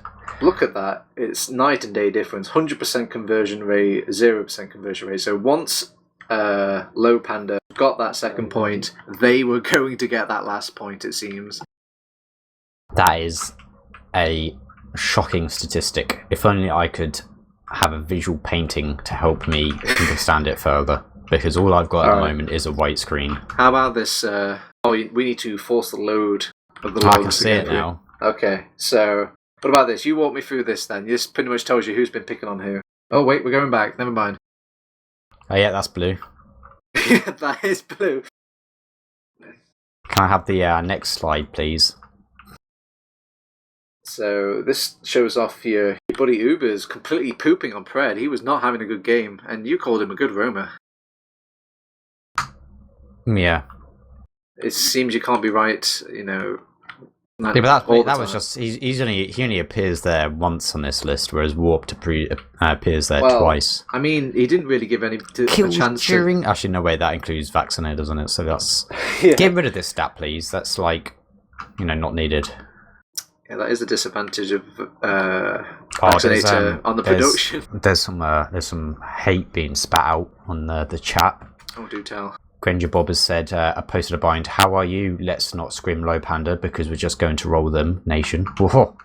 [SPEAKER 1] look at that. It's night and day difference. 100% conversion rate, 0% conversion rate. So once Lowpander got that second point, they were going to get that last point, it seems.
[SPEAKER 2] That is a shocking statistic. If only I could have a visual painting to help me understand it further, because all I've got at the moment is a white screen.
[SPEAKER 1] How about this? We need to force the load of the
[SPEAKER 2] I can see it now.
[SPEAKER 1] Okay, so what about this? You walk me through this then. This pretty much tells you who's been picking on who. Oh wait, we're going back. Never mind.
[SPEAKER 2] Oh yeah, that's blue.
[SPEAKER 1] That is blue.
[SPEAKER 2] Can I have the next slide, please?
[SPEAKER 1] So this shows off your buddy Uber's completely pooping on Pred. He was not having a good game, and you called him a good roamer.
[SPEAKER 2] Yeah.
[SPEAKER 1] It seems you can't be right, you know.
[SPEAKER 2] Yeah, but that was just he only appears there once on this list, whereas Warped appears there twice.
[SPEAKER 1] I mean, he didn't really give any
[SPEAKER 2] a
[SPEAKER 1] chance
[SPEAKER 2] during. Actually, no way. That includes Vaccinator, doesn't it? So that's get rid of this stat, please. That's like, you know, not needed.
[SPEAKER 1] Yeah, that is a disadvantage of Vaccinator on the production.
[SPEAKER 2] There's some hate being spat out on the chat.
[SPEAKER 1] Oh, do tell.
[SPEAKER 2] Granger Bob has said, I posted a bind, how are you? Let's not scream Lowpander because we're just going to roll them, Nation. Whoa.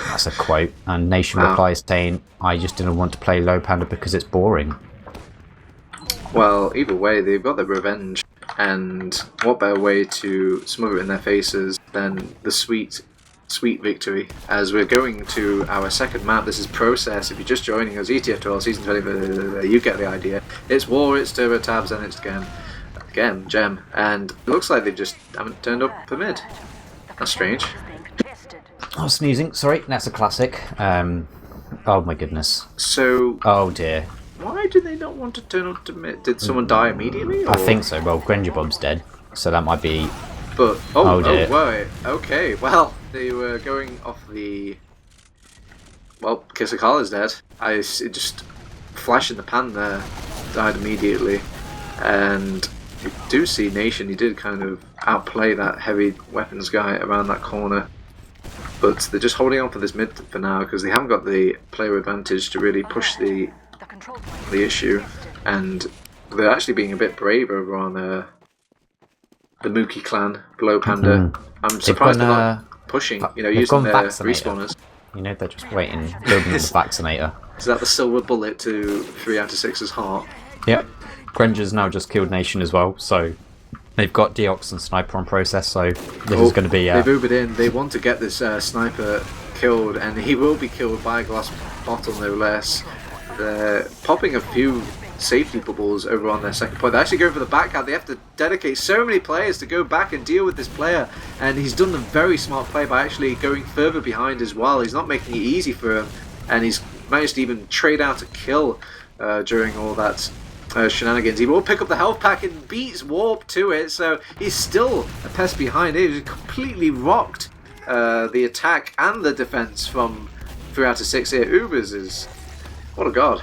[SPEAKER 2] That's a quote. And Nation replies saying, I just didn't want to play Lowpander because it's boring.
[SPEAKER 1] Well, either way, they've got their revenge. And what better way to smother it in their faces than the sweet victory. As we're going to our second map, this is Process. If you're just joining us, ETF2L Season 20, you get the idea. It's War, it's TurboTabs, and it's gemm. And it looks like they just haven't turned up for mid. That's strange.
[SPEAKER 2] Oh, sneezing. Sorry, that's a classic. Oh my goodness.
[SPEAKER 1] So...
[SPEAKER 2] Oh dear.
[SPEAKER 1] Why do they not want to turn up to mid? Did someone die immediately? Or?
[SPEAKER 2] I think so. Well, Granger Bob's dead, so that might be...
[SPEAKER 1] But, oh
[SPEAKER 2] dear.
[SPEAKER 1] Wait. Okay, well, they were going off the... Well, Kisakala's dead. It just flash in the pan there. Died immediately. And you do see Nation, he did kind of outplay that heavy weapons guy around that corner. But they're just holding on for this mid for now, because they haven't got the player advantage to really push the issue. And they're actually being a bit brave over on... the Mookie clan, Lowpander. I'm surprised they're not pushing, using their respawners.
[SPEAKER 2] You know, they're just waiting, building the Vaccinator.
[SPEAKER 1] Is that the silver bullet to 3 out of 6's heart?
[SPEAKER 2] Yep. Granger's now just killed Nation as well, so they've got Deox and Sniper on Process, so this is going to be...
[SPEAKER 1] They've Ubered in. They want to get this Sniper killed, and he will be killed by a glass bottle, no less. They're popping a few safety bubbles over on their second point. They actually go for the backhand. They have to dedicate so many players to go back and deal with this player, and he's done the very smart play by actually going further behind as well. He's not making it easy for him, and he's managed to even trade out a kill during all that shenanigans. He will pick up the health pack and beats Warp to it, so he's still a pest behind it. He's completely rocked the attack and the defense from 3 out of 6 here. Ubers is... what a god.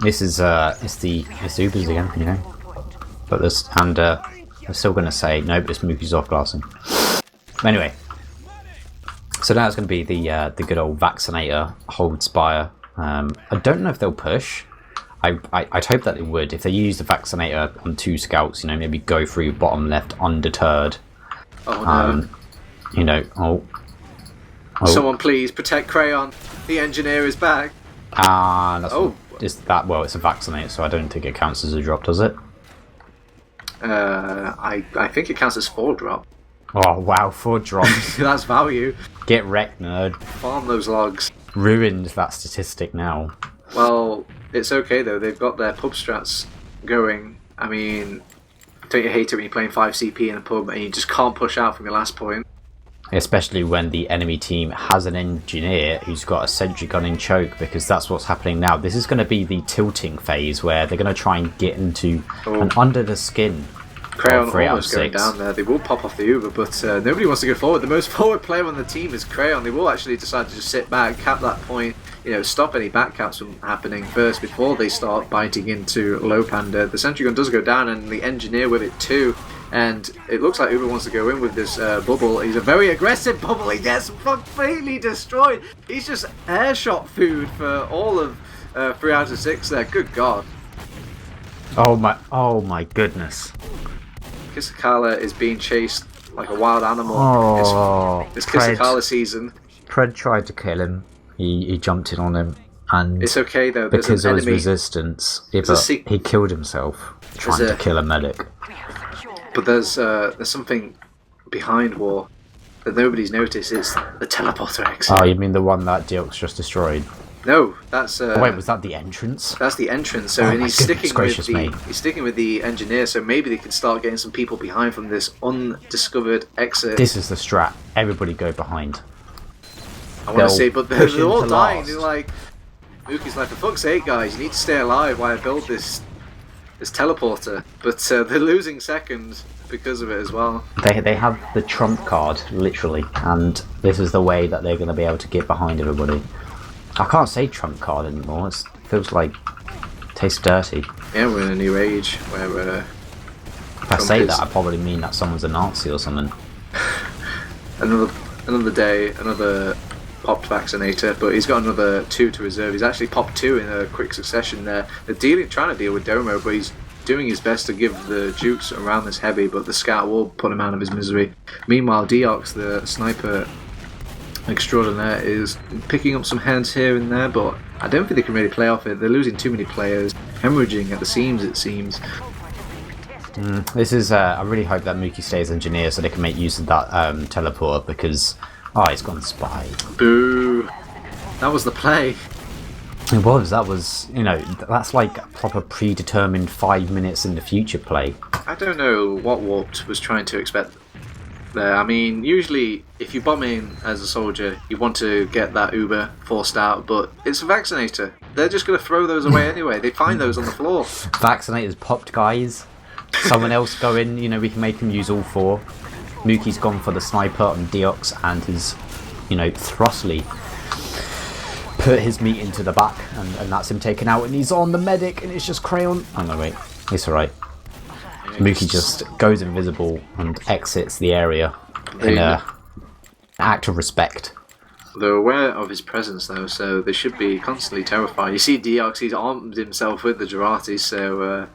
[SPEAKER 2] This is it's Ubers again, you know. But this they're still going to say no, but it's Mookie's off glassing. Anyway, so now it's going to be the good old Vaccinator hold Spire. I don't know if they'll push. I'd hope that they would. If they use the Vaccinator on 2 scouts, you know, maybe go through bottom left undeterred.
[SPEAKER 1] Oh no.
[SPEAKER 2] You know,
[SPEAKER 1] Someone please protect Crayon. The engineer is back.
[SPEAKER 2] That's well, it's a vaccinator, so I don't think it counts as a drop, does it?
[SPEAKER 1] I think it counts as 4 drop.
[SPEAKER 2] Oh wow, 4 drops.
[SPEAKER 1] That's value.
[SPEAKER 2] Get wrecked, nerd.
[SPEAKER 1] Farm those logs.
[SPEAKER 2] Ruined that statistic now.
[SPEAKER 1] Well, it's okay though. They've got their pub strats going. I mean, don't you hate it when you're playing 5 CP in a pub and you just can't push out from your last point?
[SPEAKER 2] Especially when the enemy team has an engineer who's got a sentry gun in choke, because that's what's happening now. This is going to be the tilting phase where they're going to try and get into an under the skin.
[SPEAKER 1] Crayon almost going down there. They will pop off the Uber, but nobody wants to go forward. The most forward player on the team is Crayon. They will actually decide to just sit back, cap that point, stop any back caps from happening first before they start biting into Lowpander. The sentry gun does go down, and the engineer with it too. And it looks like Uber wants to go in with this bubble. He's a very aggressive bubble. He gets completely destroyed. He's just airshot food for all of 3 out of 6 there. Good God.
[SPEAKER 2] Oh my goodness.
[SPEAKER 1] Kisakala is being chased like a wild animal.
[SPEAKER 2] Oh,
[SPEAKER 1] it's Kisakala season.
[SPEAKER 2] Pred tried to kill him. He jumped in on him, and
[SPEAKER 1] it's okay though. There's
[SPEAKER 2] because
[SPEAKER 1] an
[SPEAKER 2] there was
[SPEAKER 1] enemy.
[SPEAKER 2] Resistance. Yeah, but he killed himself trying to kill a medic.
[SPEAKER 1] But there's something behind War that nobody's noticed. It's the teleporter exit.
[SPEAKER 2] Oh, you mean the one that Deox just destroyed?
[SPEAKER 1] No, that's.
[SPEAKER 2] Wait, was that the entrance?
[SPEAKER 1] That's the entrance. So and he's sticking with the engineer. So maybe they can start getting some people behind from this undiscovered exit.
[SPEAKER 2] This is the strat. Everybody go behind.
[SPEAKER 1] I want to say, but they're all dying. They're like, Mookie's like, for fuck's sake, guys, you need to stay alive while I build this teleporter. But they're losing second because of it as well.
[SPEAKER 2] They have the trump card, literally, and this is the way that they're going to be able to get behind everybody. I can't say trump card anymore. It feels like tastes dirty.
[SPEAKER 1] Yeah, we're in a new age where
[SPEAKER 2] if I say that, I probably mean that someone's a Nazi or something.
[SPEAKER 1] another day, another popped vaccinator, but he's got another 2 to reserve. He's actually popped 2 in a quick succession there. They're trying to deal with Domo, but he's doing his best to give the jukes around this heavy, but the scout will put him out of his misery. Meanwhile, Deox, the sniper extraordinaire, is picking up some hands here and there, but I don't think they can really play off it. They're losing too many players, hemorrhaging at the seams, it seems.
[SPEAKER 2] This is I really hope that Mookie stays engineer so they can make use of that teleport, because he's gone spy.
[SPEAKER 1] Boo. That was the play.
[SPEAKER 2] It was. That was, that's like a proper predetermined 5 minutes in the future play.
[SPEAKER 1] I don't know what Warped was trying to expect there. I mean, usually if you bomb in as a soldier, you want to get that Uber forced out, but it's a vaccinator. They're just going to throw those away anyway. They find those on the floor.
[SPEAKER 2] Vaccinators popped, guys. Someone else go in, we can make him use all 4. Mookie's gone for the sniper on Deox and his, thrustly put his meat into the back, and that's him taken out, and he's on the medic, and it's just Crayon. Oh no, wait, it's alright. Mookie just goes invisible and exits the area in an act of respect.
[SPEAKER 1] They're aware of his presence though, so they should be constantly terrified. You see Deox, he's armed himself with the Jiratis, so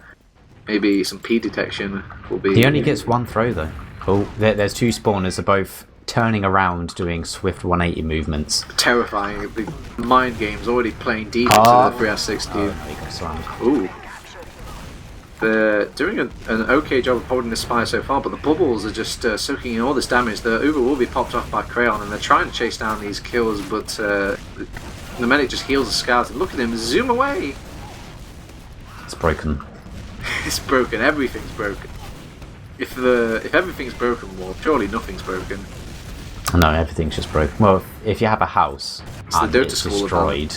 [SPEAKER 1] maybe some P detection will be...
[SPEAKER 2] He only gets 1 throw though. Oh, there's 2 spawners, they're both turning around, doing swift 180 movements.
[SPEAKER 1] Terrifying. The mind game's already playing deep into the 3R60. Ooh. They're doing an okay job of holding the spy so far, but the bubbles are just soaking in all this damage. The Uber will be popped off by Crayon, and they're trying to chase down these kills, but the medic just heals the scout, and look at him zoom away!
[SPEAKER 2] It's broken.
[SPEAKER 1] It's broken. Everything's broken. If everything's broken, well, surely nothing's broken.
[SPEAKER 2] No, everything's just broken. Well, if you have a house and it's destroyed,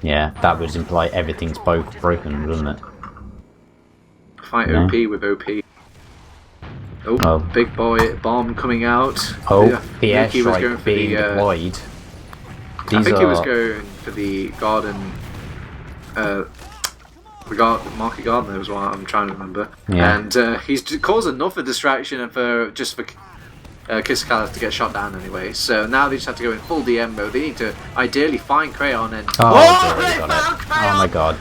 [SPEAKER 2] yeah, that would imply everything's both broken, wouldn't it?
[SPEAKER 1] Fight OP with OP. Oh, big boy bomb coming out.
[SPEAKER 2] The airstrike being deployed.
[SPEAKER 1] I think he was going for the garden. Market Gardener is what I'm trying to remember. Yeah. And he's caused enough of a distraction for Kisakalas to get shot down anyway. So now they just have to go in full DM mode. They need to ideally find Crayon and...
[SPEAKER 2] they found Crayon! Oh my god.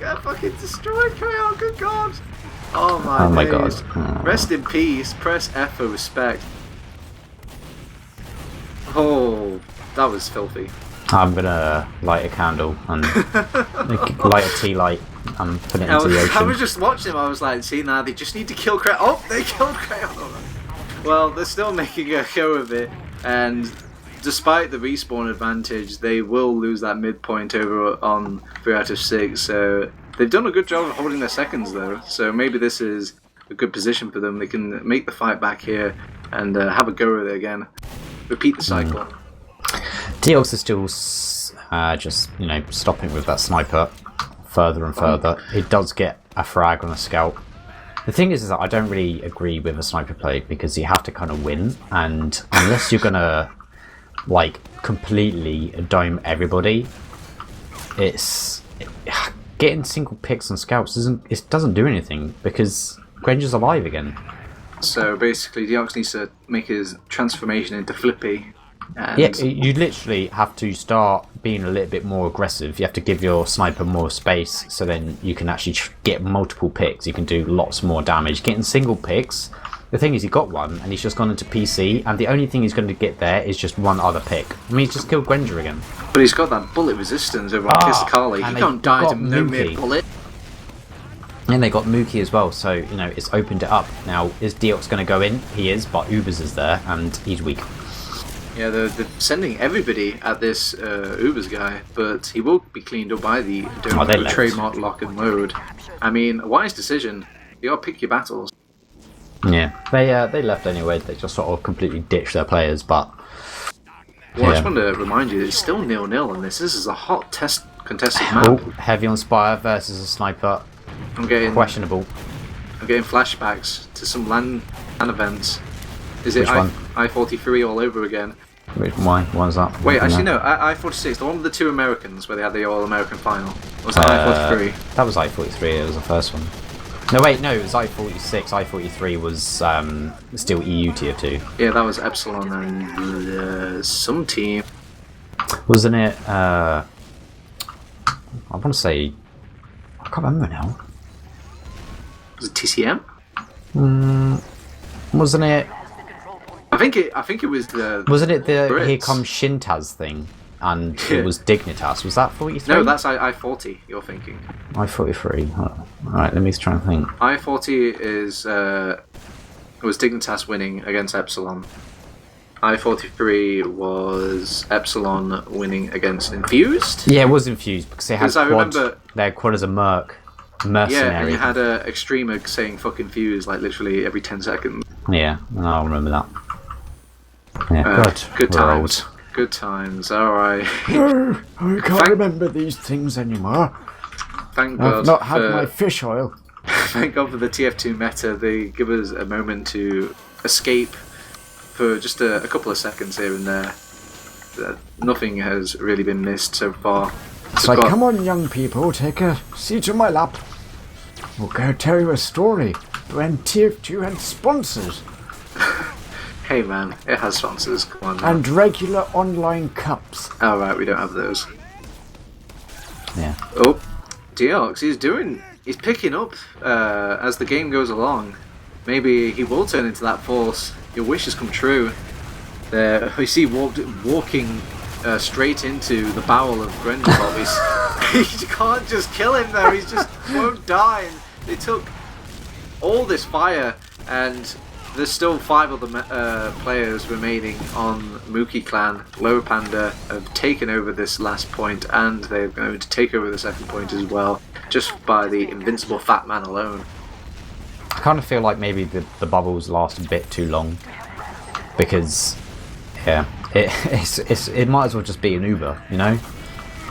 [SPEAKER 1] Get fucking destroyed, Crayon, good god! Oh my god. Rest in peace. Press F for respect. Oh, that was filthy.
[SPEAKER 2] I'm gonna light a candle and light a tea light and put it into the ocean.
[SPEAKER 1] I was just watching him. I was like, see now, they just need to kill Crayon. Oh, they killed Crayon. Well, they're still making a show of it, and despite the respawn advantage, they will lose that midpoint over on 3 out of 6. So they've done a good job of holding their seconds, though. So maybe this is a good position for them. They can make the fight back here and have a go at it again. Repeat the cycle.
[SPEAKER 2] Deox is still just, stopping with that sniper further and further. He does get a frag on a scout. The thing is that I don't really agree with a sniper play because you have to kind of win, and unless you're gonna completely dome everybody, getting single picks on scouts doesn't do anything because Granger's alive again.
[SPEAKER 1] So basically, Deox needs to make his transformation into Flippy. And
[SPEAKER 2] yeah, you literally have to start being a little bit more aggressive. You have to give your sniper more space, so then you can actually get multiple picks. You can do lots more damage. Getting single picks, the thing is he got one, and he's just gone into PC, and the only thing he's going to get there is just one other pick. I mean, he's just killed Granger again.
[SPEAKER 1] But he's got that bullet resistance over on Kisakali. He can't die to no mere bullet.
[SPEAKER 2] And they got Mookie as well, so, it's opened it up. Now, is Deox going to go in? He is, but Ubers is there, and he's weak.
[SPEAKER 1] Yeah, they're sending everybody at this Ubers guy, but he will be cleaned up by the trademark lock and load. I mean, a wise decision. You gotta pick your battles.
[SPEAKER 2] Yeah, they left anyway. They just sort of completely ditched their players, but...
[SPEAKER 1] Well, I just want to remind you, it's still 0-0 on this. This is a hot contested map.
[SPEAKER 2] Oh, heavy on Spire versus a sniper. Questionable.
[SPEAKER 1] I'm getting flashbacks to some LAN events. Is it
[SPEAKER 2] one?
[SPEAKER 1] I-43 all over again?
[SPEAKER 2] Why? Why is that?
[SPEAKER 1] Wait, actually no, I-46, the one with the 2 Americans where they had the All-American final. Or was that I-43?
[SPEAKER 2] That was I-43, it was the first one. No, wait, no, it was I-46. I-43 was still EU Tier 2.
[SPEAKER 1] Yeah, that was Epsilon and some team.
[SPEAKER 2] Wasn't it, I want to say... I can't remember now.
[SPEAKER 1] Was it TCM?
[SPEAKER 2] Wasn't it...
[SPEAKER 1] I think it was the...
[SPEAKER 2] Wasn't it the
[SPEAKER 1] Brits.
[SPEAKER 2] Here Comes Shintaz thing? And it was Dignitas. Was that 43?
[SPEAKER 1] No, that's I-40, you're thinking.
[SPEAKER 2] I-43. Alright, let me try and think.
[SPEAKER 1] I-40 is... was Dignitas winning against Epsilon. I-43 was Epsilon winning against Infused?
[SPEAKER 2] Yeah, it was Infused, because they had quad. They had quad as a mercenary.
[SPEAKER 1] Yeah, and you had a Extremer saying fuck Infused, like literally every 10 seconds.
[SPEAKER 2] Yeah, I'll remember that. Yeah,
[SPEAKER 1] good times. Good times, alright.
[SPEAKER 3] I can't remember these things anymore.
[SPEAKER 1] Thank God.
[SPEAKER 3] I've not had my fish oil.
[SPEAKER 1] Thank God for the TF2 meta. They give us a moment to escape for just a couple of seconds here and there. Nothing has really been missed so far.
[SPEAKER 3] So come on, young people, take a seat on my lap. We'll go tell you a story when TF2 had sponsors.
[SPEAKER 1] Hey man, it has sponsors, come on now.
[SPEAKER 3] And regular online cups.
[SPEAKER 1] Oh right, we don't have those.
[SPEAKER 2] Yeah.
[SPEAKER 1] Oh, Deox, he's picking up as the game goes along. Maybe he will turn into that force. Your wish has come true. There, we see walking straight into the bowel of Granger Bob. You can't just kill him though, he just won't die. And they took all this fire, and there's still 5 other players remaining on Mookie Clan. Lowpander have taken over this last point, and they're going to take over the second point as well, just by the invincible fat man alone.
[SPEAKER 2] I kind of feel like maybe the bubbles last a bit too long, because yeah, it might as well just be an Uber,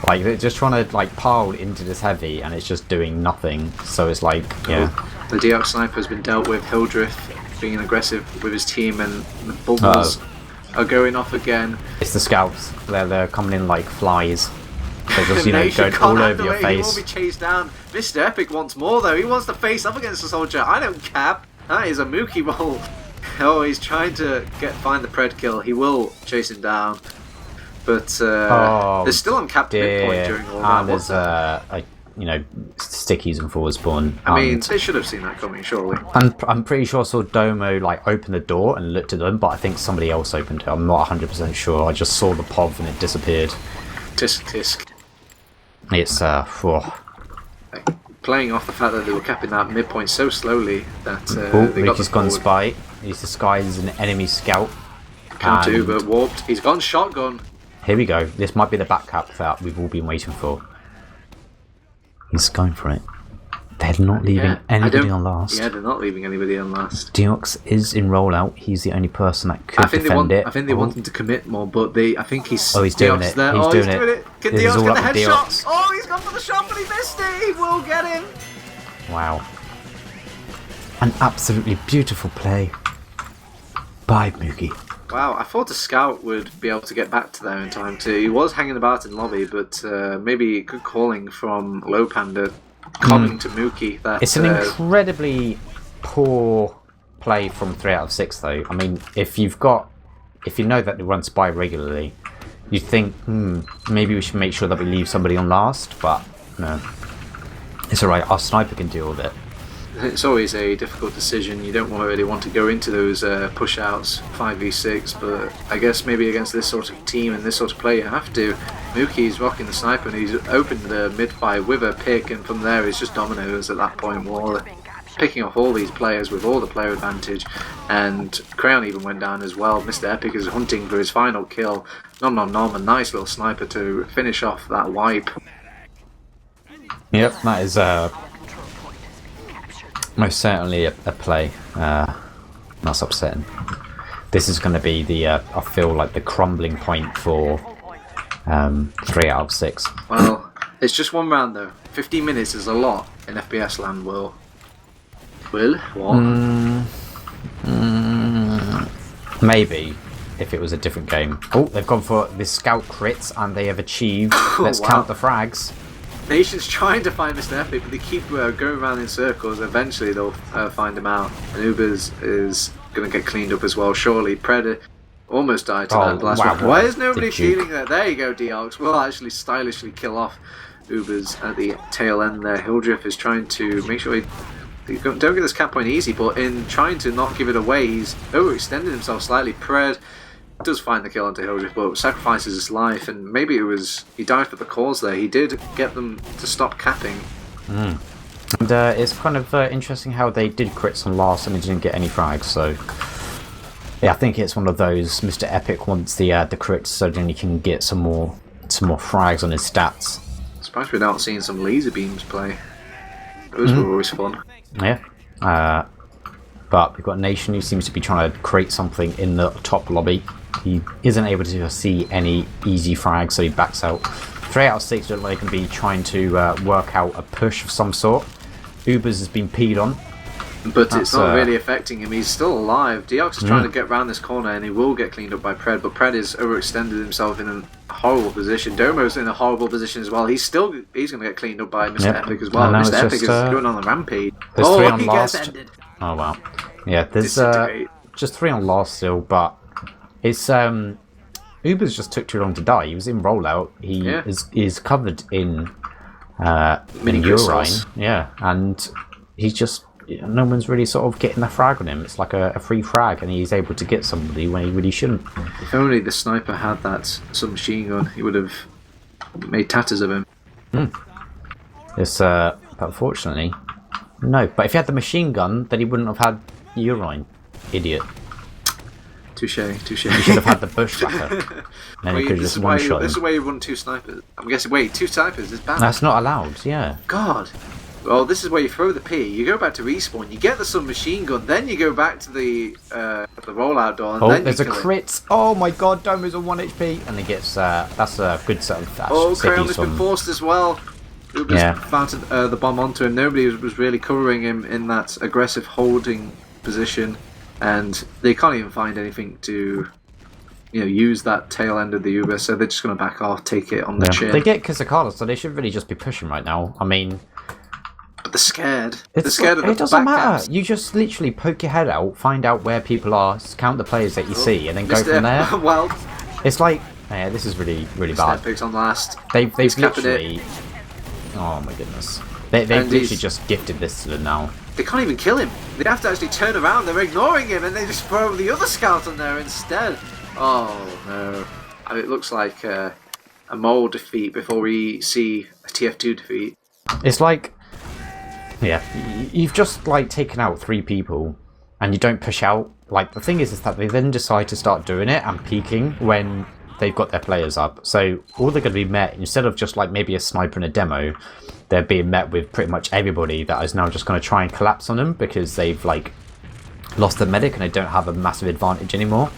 [SPEAKER 2] like they're just trying to pile into this heavy and it's just doing nothing. So it's like, yeah.
[SPEAKER 1] The Deox sniper has been dealt with. Hildreth being aggressive with his team, and the bubbles are going off again.
[SPEAKER 2] It's the scouts. They're coming in like flies. They're just going all over your face.
[SPEAKER 1] He will be chased down. Mr. Epic wants more though. He wants to face up against the soldier. I don't care. That is a Mookie roll. Oh, he's trying to find the pred kill. He will chase him down, but they're still on capped midpoint during all that.
[SPEAKER 2] And there's stickies and forward spawn.
[SPEAKER 1] I mean, they should have seen that coming, surely.
[SPEAKER 2] And I'm pretty sure I saw Domo like open the door and looked at them, but I think somebody else opened it. I'm not 100% sure. I just saw the POV and it disappeared.
[SPEAKER 1] Tisk tisk.
[SPEAKER 2] It's
[SPEAKER 1] playing off the fact that they were capping that midpoint so slowly that they got
[SPEAKER 2] Mookie's gone spy. He's disguised as an enemy scout.
[SPEAKER 1] Counter Uber warped. He's gone shotgun.
[SPEAKER 2] Here we go. This might be the back cap that we've all been waiting for. He's going for it. They're not leaving anybody on last.
[SPEAKER 1] Yeah, they're not leaving anybody on last.
[SPEAKER 2] Deox is in rollout. He's the only person that could defend it.
[SPEAKER 1] I think they want him to commit more, but I think he's.
[SPEAKER 2] Oh, he's doing it.
[SPEAKER 1] There.
[SPEAKER 2] He's doing it.
[SPEAKER 1] Can
[SPEAKER 2] This is
[SPEAKER 1] Deox
[SPEAKER 2] all
[SPEAKER 1] get the
[SPEAKER 2] up with
[SPEAKER 1] headshot?
[SPEAKER 2] Deox.
[SPEAKER 1] Oh, he's gone for the shot, but he missed it. He will get him.
[SPEAKER 2] Wow. An absolutely beautiful play by Mookie.
[SPEAKER 1] Wow, I thought the scout would be able to get back to there in time too. He was hanging about in lobby, but maybe good calling from Lowpander, coming to Mookie. That
[SPEAKER 2] It's an incredibly poor play from 3 out of 6, though. I mean, if you know that they run spy regularly, you'd think, maybe we should make sure that we leave somebody on last, but no. It's alright, our sniper can deal with it.
[SPEAKER 1] It's always a difficult decision. You don't really want to go into those push-outs 5v6, but I guess maybe against this sort of team and this sort of play you have to. Mookie's rocking the sniper and he's opened the mid-fire with a pick, and from there it's just dominoes at that point. Waller picking off all these players with all the player advantage, and Crayon even went down as well. Mr. Epic is hunting for his final kill. Nom nom nom, a nice little sniper to finish off that wipe.
[SPEAKER 2] Yep, that is most certainly a play. That's upsetting. This is going to be the, I feel like the crumbling point for 3 out of 6.
[SPEAKER 1] Well, it's just one round though. 15 minutes is a lot in FPS land, Will. What?
[SPEAKER 2] Maybe, if it was a different game. Oh, they've gone for this scout crits and they have achieved. Let's count the frags.
[SPEAKER 1] Nation's trying to find Mr. Epic, but they keep going around in circles. Eventually they'll find him out. And Ubers is going to get cleaned up as well, surely. Predator almost died to that last one. Why is nobody feeling that? There you go, Deox. We'll actually stylishly kill off Ubers at the tail end there. Hildriff is trying to make sure he don't get this cap point easy, but in trying to not give it away, he's overextended himself slightly. Pred does find the kill onto Hildriff, but sacrifices his life, and maybe it was he died for the cause there. He did get them to stop capping.
[SPEAKER 2] And it's kind of interesting how they did crits on last and they didn't get any frags, so yeah, I think it's one of those. Mr. Epic wants the crits so then he can get some more frags on his stats.
[SPEAKER 1] Surprised we're not seeing some laser beams play. Those were always fun.
[SPEAKER 2] Yeah. But we've got Nation who seems to be trying to create something in the top lobby. He isn't able to see any easy frags, so he backs out. 3 out of 6 look like he can be trying to work out a push of some sort. Ubers has been peed on.
[SPEAKER 1] But it's not really affecting him. He's still alive. Deox is trying to get around this corner and he will get cleaned up by Pred, but Pred has overextended himself in a horrible position. Domo's in a horrible position as well. He's going to get cleaned up by Mr. Epic as well. Mr. Epic is going on a rampage.
[SPEAKER 2] There's 3 on
[SPEAKER 1] he
[SPEAKER 2] last.
[SPEAKER 1] gets ended.
[SPEAKER 2] Oh wow. Yeah, there's just 3 on last still, but it's Ubers just took too long to die. He was in rollout. He is covered in urine. Yeah, and he's just no one's really sort of getting the frag on him. It's like a free frag, and he's able to get somebody when he really shouldn't.
[SPEAKER 1] If only the sniper had that submachine gun, he would have made tatters of him.
[SPEAKER 2] It's but unfortunately, no. But if he had the machine gun, then he wouldn't have had urine. Idiot.
[SPEAKER 1] Touche.
[SPEAKER 2] He should have had the bushwhacker. Then he could just one-shot him.
[SPEAKER 1] This is why you run 2 snipers. I'm guessing, wait, 2 snipers is bad.
[SPEAKER 2] That's not allowed, yeah.
[SPEAKER 1] God. Well, this is where you throw the P, you go back to respawn, you get the submachine gun, then you go back to the rollout door, and then
[SPEAKER 2] there's
[SPEAKER 1] you
[SPEAKER 2] a crit. Oh my god, Domo's on 1 HP, and he gets, that's a good set of
[SPEAKER 1] Crayon has been forced as well. Ubers found the bomb onto him. Nobody was really covering him in that aggressive holding position, and they can't even find anything to use that tail end of the Uber, so they're just going to back off, take it on the chin.
[SPEAKER 2] They get Kizakala, so they should really just be pushing right now. I mean,
[SPEAKER 1] but they're scared. They're scared of the
[SPEAKER 2] It doesn't matter.
[SPEAKER 1] backcaps.
[SPEAKER 2] You just literally poke your head out, find out where people are, count the players that you see, and then go from there.
[SPEAKER 1] Well,
[SPEAKER 2] it's like, this is really, really bad.
[SPEAKER 1] Epic's on last.
[SPEAKER 2] They've
[SPEAKER 1] capping
[SPEAKER 2] literally. Oh my goodness. They've literally just gifted this to them now.
[SPEAKER 1] They can't even kill him. They have to actually turn around. They're ignoring him, and they just throw the other scout on there instead. Oh no! I mean, it looks like a mole defeat before we see a TF2 defeat.
[SPEAKER 2] It's like, yeah, you've just like taken out 3 people, and you don't push out. Like the thing is that they then decide to start doing it and peeking when they've got their players up. So all they're going to be met, instead of just like maybe a sniper in a demo, they're being met with pretty much everybody that is now just going to try and collapse on them because they've like lost their medic and they don't have a massive advantage anymore.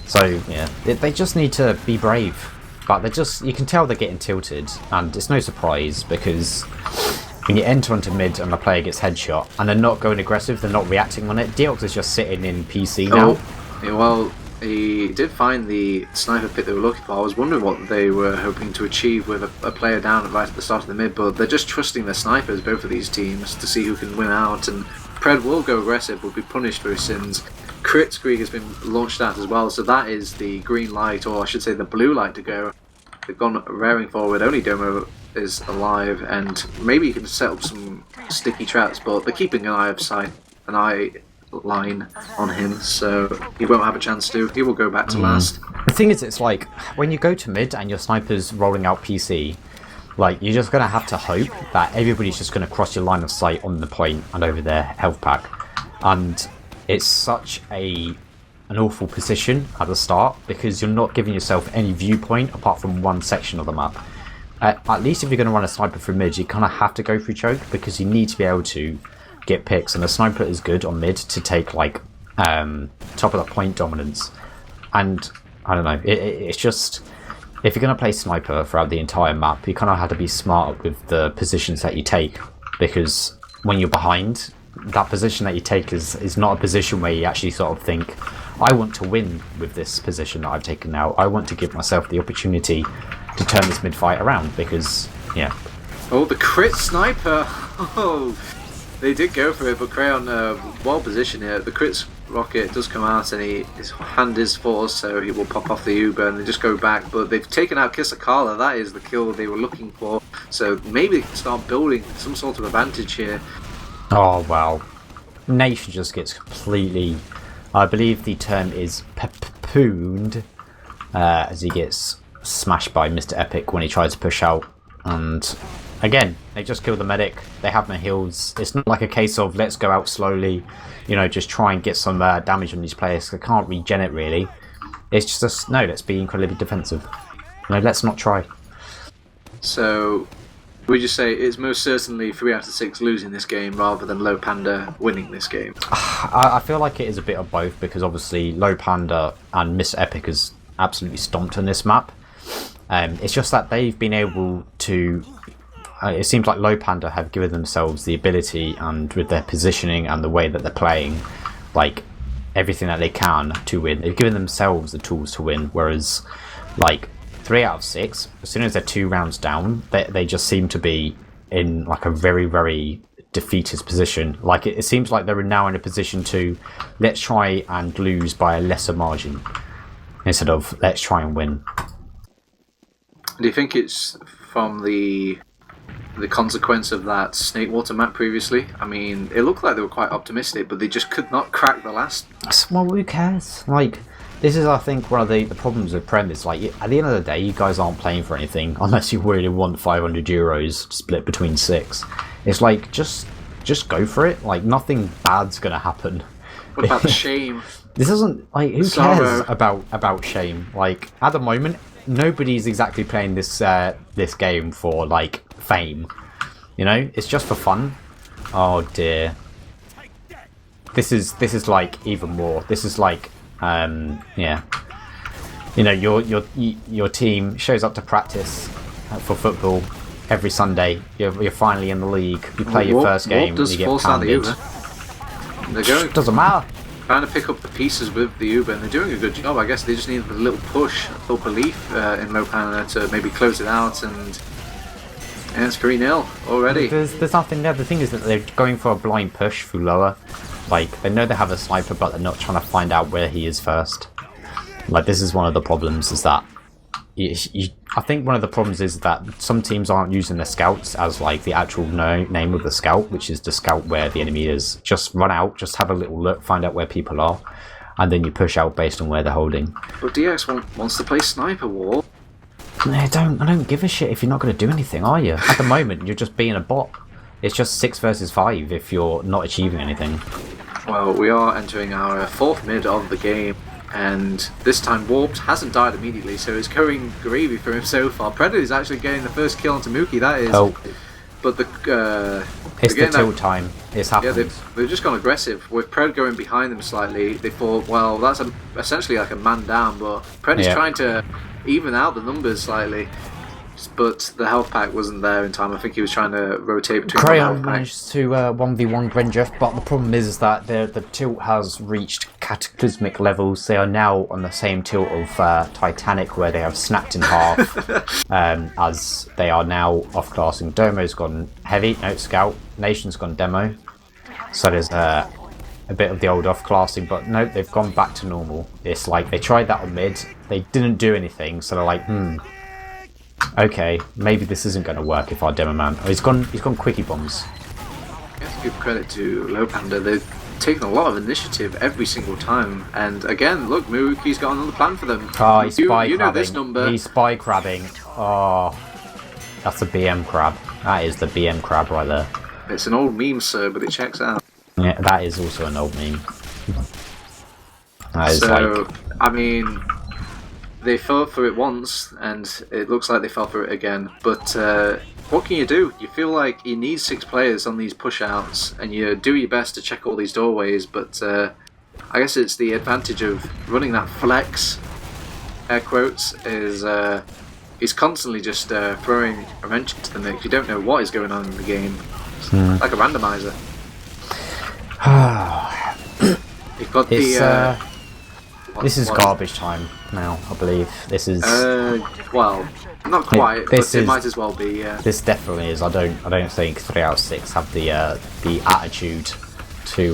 [SPEAKER 2] So yeah, they just need to be brave. But they're just, you can tell they're getting tilted, and it's no surprise because when you enter onto mid and the player gets headshot and they're not going aggressive, they're not reacting on it. Deox is just sitting in PC now.
[SPEAKER 1] Yeah, well, he did find the sniper pit they were looking for. I was wondering what they were hoping to achieve with a player down right at the start of the mid, but they're just trusting their snipers, both of these teams, to see who can win out, and Pred will go aggressive, will be punished for his sins. Crit Scree has been launched out as well, so that is the green light, or I should say the blue light to go. They've gone raring forward, only Domo is alive, and maybe you can set up some sticky traps, but they're keeping an eye line on him, so he won't have a chance to. He will go back to last.
[SPEAKER 2] The thing is, it's like when you go to mid and your sniper's rolling out PC, like you're just gonna have to hope that everybody's just gonna cross your line of sight on the point and over their health pack, and it's such an awful position at the start because you're not giving yourself any viewpoint apart from one section of the map. At least if you're going to run a sniper through mid, you kind of have to go through choke because you need to be able to get picks, and a sniper is good on mid to take like top of the point dominance. And I don't know, it's just, if you're going to play sniper throughout the entire map, you kind of have to be smart with the positions that you take, because when you're behind, that position that you take is not a position where you actually sort of think, I want to win with this position that I've taken now. I want to give myself the opportunity to turn this mid fight around because, yeah.
[SPEAKER 1] Oh, the crit sniper! Oh, they did go for it, but Crayon well positioned here. The crit rocket does come out and his hand is forced, so he will pop off the Uber and they just go back. But they've taken out Kisakala. That is the kill they were looking for. So maybe they can start building some sort of advantage here.
[SPEAKER 2] Oh, wow. Nation just gets completely, I believe the term is peppooned, as he gets smashed by Mr. Epic when he tries to push out. And again, they just kill the medic. They have no heals. It's not like a case of let's go out slowly, you know, just try and get some damage on these players. They can't regen it really. It's just, no, let's be incredibly defensive. No, let's not try.
[SPEAKER 1] So would you say it's most certainly 3 out of 6 losing this game rather than Lowpander winning this game?
[SPEAKER 2] I feel like it is a bit of both, because obviously Lowpander and Mr. Epic has absolutely stomped on this map. It's just that they've been able to, it seems like Lowpander have given themselves the ability, and with their positioning and the way that they're playing, like everything that they can to win. They've given themselves the tools to win, whereas like 3 out of 6, as soon as they're 2 rounds down, they just seem to be in like a very, very defeatist position. Like it seems like they're now in a position to, let's try and lose by a lesser margin instead of let's try and win.
[SPEAKER 1] Do you think it's from the consequence of that Snakewater map previously? I mean, it looked like they were quite optimistic, but they just could not crack the last.
[SPEAKER 2] Well, who cares? Like, this is, I think, one of the problems with Prem is, like, at the end of the day, you guys aren't playing for anything unless you really want 500 euros split between 6. It's like, just go for it. Like, nothing bad's gonna happen.
[SPEAKER 1] What about the shame?
[SPEAKER 2] This isn't, like, who cares about shame? Like, at the moment, nobody's exactly playing this this game for, like, fame. You know? It's just for fun. Oh, dear. This is like, even more. This is like, yeah, you know, your team shows up to practice for football every Sunday. You're finally in the league. You play your first game, and you get pounded.
[SPEAKER 1] They're going.
[SPEAKER 2] Doesn't matter.
[SPEAKER 1] Trying to pick up the pieces with the Uber, and they're doing a good job. I guess they just need a little push, a little belief in Lowpander to maybe close it out, and it's 3-0 already.
[SPEAKER 2] There's nothing there. The thing is that they're going for a blind push through lower. Like, they know they have a sniper, but they're not trying to find out where he is first. Like, this is one of the problems, is that I think one of the problems is that some teams aren't using the scouts as like the actual name of the scout, which is to scout where the enemy is. Just run out, just have a little look, find out where people are, and then you push out based on where they're holding.
[SPEAKER 1] But DX wants to play Sniper War.
[SPEAKER 2] I don't give a shit if you're not going to do anything, are you? At the moment, you're just being a bot. It's just 6 versus 5 if you're not achieving anything.
[SPEAKER 1] Well, we are entering our 4th mid of the game, and this time Warped hasn't died immediately, so it's going gravy for him so far. Predator is actually getting the first kill on Tamuki, that is.
[SPEAKER 2] Oh.
[SPEAKER 1] But
[SPEAKER 2] it's the tilt time. It's happened.
[SPEAKER 1] Yeah, they've just gone aggressive. With Pred going behind them slightly, they thought, well, that's essentially like a man down, but Pred is trying to even out the numbers slightly. But the health pack wasn't there in time. I think he was trying to rotate between
[SPEAKER 2] Crayon managed to 1v1 Grenjeff, but the problem is that the tilt has reached cataclysmic levels. They are now on the same tilt of Titanic, where they have snapped in half, as they are now off-classing. Domo's gone heavy, no scout. Nation's gone demo. So there's a bit of the old off-classing, but no, they've gone back to normal. It's like they tried that on mid, they didn't do anything, so they're like, okay, maybe this isn't going to work if our demo man. Oh, he's gone quickie bombs.
[SPEAKER 1] You have to give credit to Lowpander. They've taken a lot of initiative every single time. And again, look, Muruki's got another plan for them.
[SPEAKER 2] Oh, he's spy
[SPEAKER 1] you
[SPEAKER 2] crabbing.
[SPEAKER 1] Know this number.
[SPEAKER 2] He's spy crabbing. Oh, that's the BM crab. That is the BM crab right there.
[SPEAKER 1] It's an old meme, sir, but it checks out.
[SPEAKER 2] Yeah, that is also an old meme. That is
[SPEAKER 1] so, I mean, they fell for it once, and it looks like they fell for it again. But what can you do? You feel like you need 6 players on these push-outs, and you do your best to check all these doorways, but I guess it's the advantage of running that flex, air quotes, is he's constantly just throwing a wrench into the mix. You don't know what is going on in the game. It's like a randomizer. You've got
[SPEAKER 2] this is garbage time now, I believe. This is
[SPEAKER 1] well, not quite, but it might as well be. Yeah.
[SPEAKER 2] This definitely is. I don't think 3 out of 6 have the attitude to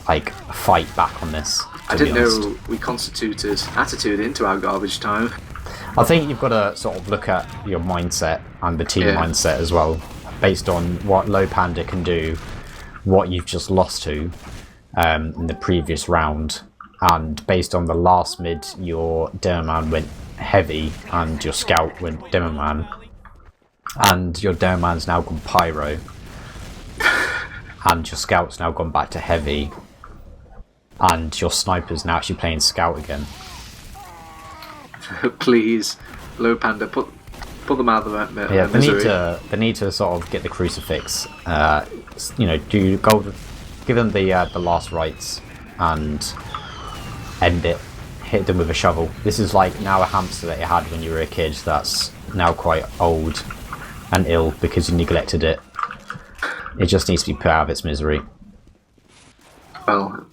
[SPEAKER 2] like fight back on this.
[SPEAKER 1] I didn't know we constituted attitude into our garbage time.
[SPEAKER 2] I think you've got to sort of look at your mindset and the team mindset as well, based on what Lowpander can do, what you've just lost to in the previous round. And based on the last mid, your Demoman went heavy and your scout went Demoman. And your Demoman's now gone pyro. And your scout's now gone back to heavy. And your sniper's now actually playing scout again.
[SPEAKER 1] Please, Lowpander, put them out of the misery.
[SPEAKER 2] They need to sort of get the crucifix. Do gold, give them the last rites and end it, hit them with a shovel. This is like now a hamster that you had when you were a kid that's now quite old and ill because you neglected it. It just needs to be put out of its misery.
[SPEAKER 1] Well,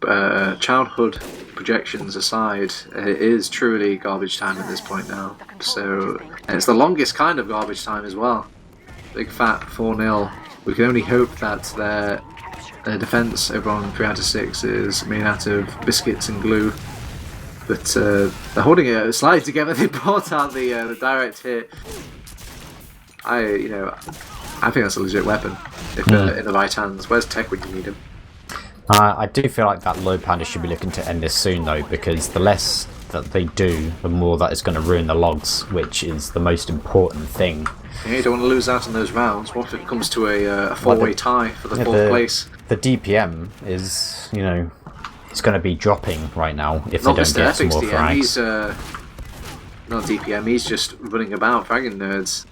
[SPEAKER 1] childhood projections aside, it is truly garbage time at this point now. So, and it's the longest kind of garbage time as well. Big fat 4-0. We can only hope that their defense over on 3 out of 6 is made out of biscuits and glue. But they're holding it slightly together. They brought out the direct hit. I think that's a legit weapon if in the right hands. Where's Tech when you need him?
[SPEAKER 2] I do feel like that Lowpander should be looking to end this soon though, because the less that they do, the more that is going to ruin the logs, which is the most important thing.
[SPEAKER 1] Yeah, you don't want to lose out on those rounds. What if it comes to a 4-way tie for the 4th place?
[SPEAKER 2] The DPM is, it's going to be dropping right now if they don't get some more frags.
[SPEAKER 1] He's not DPM, he's just running about fragging nerds.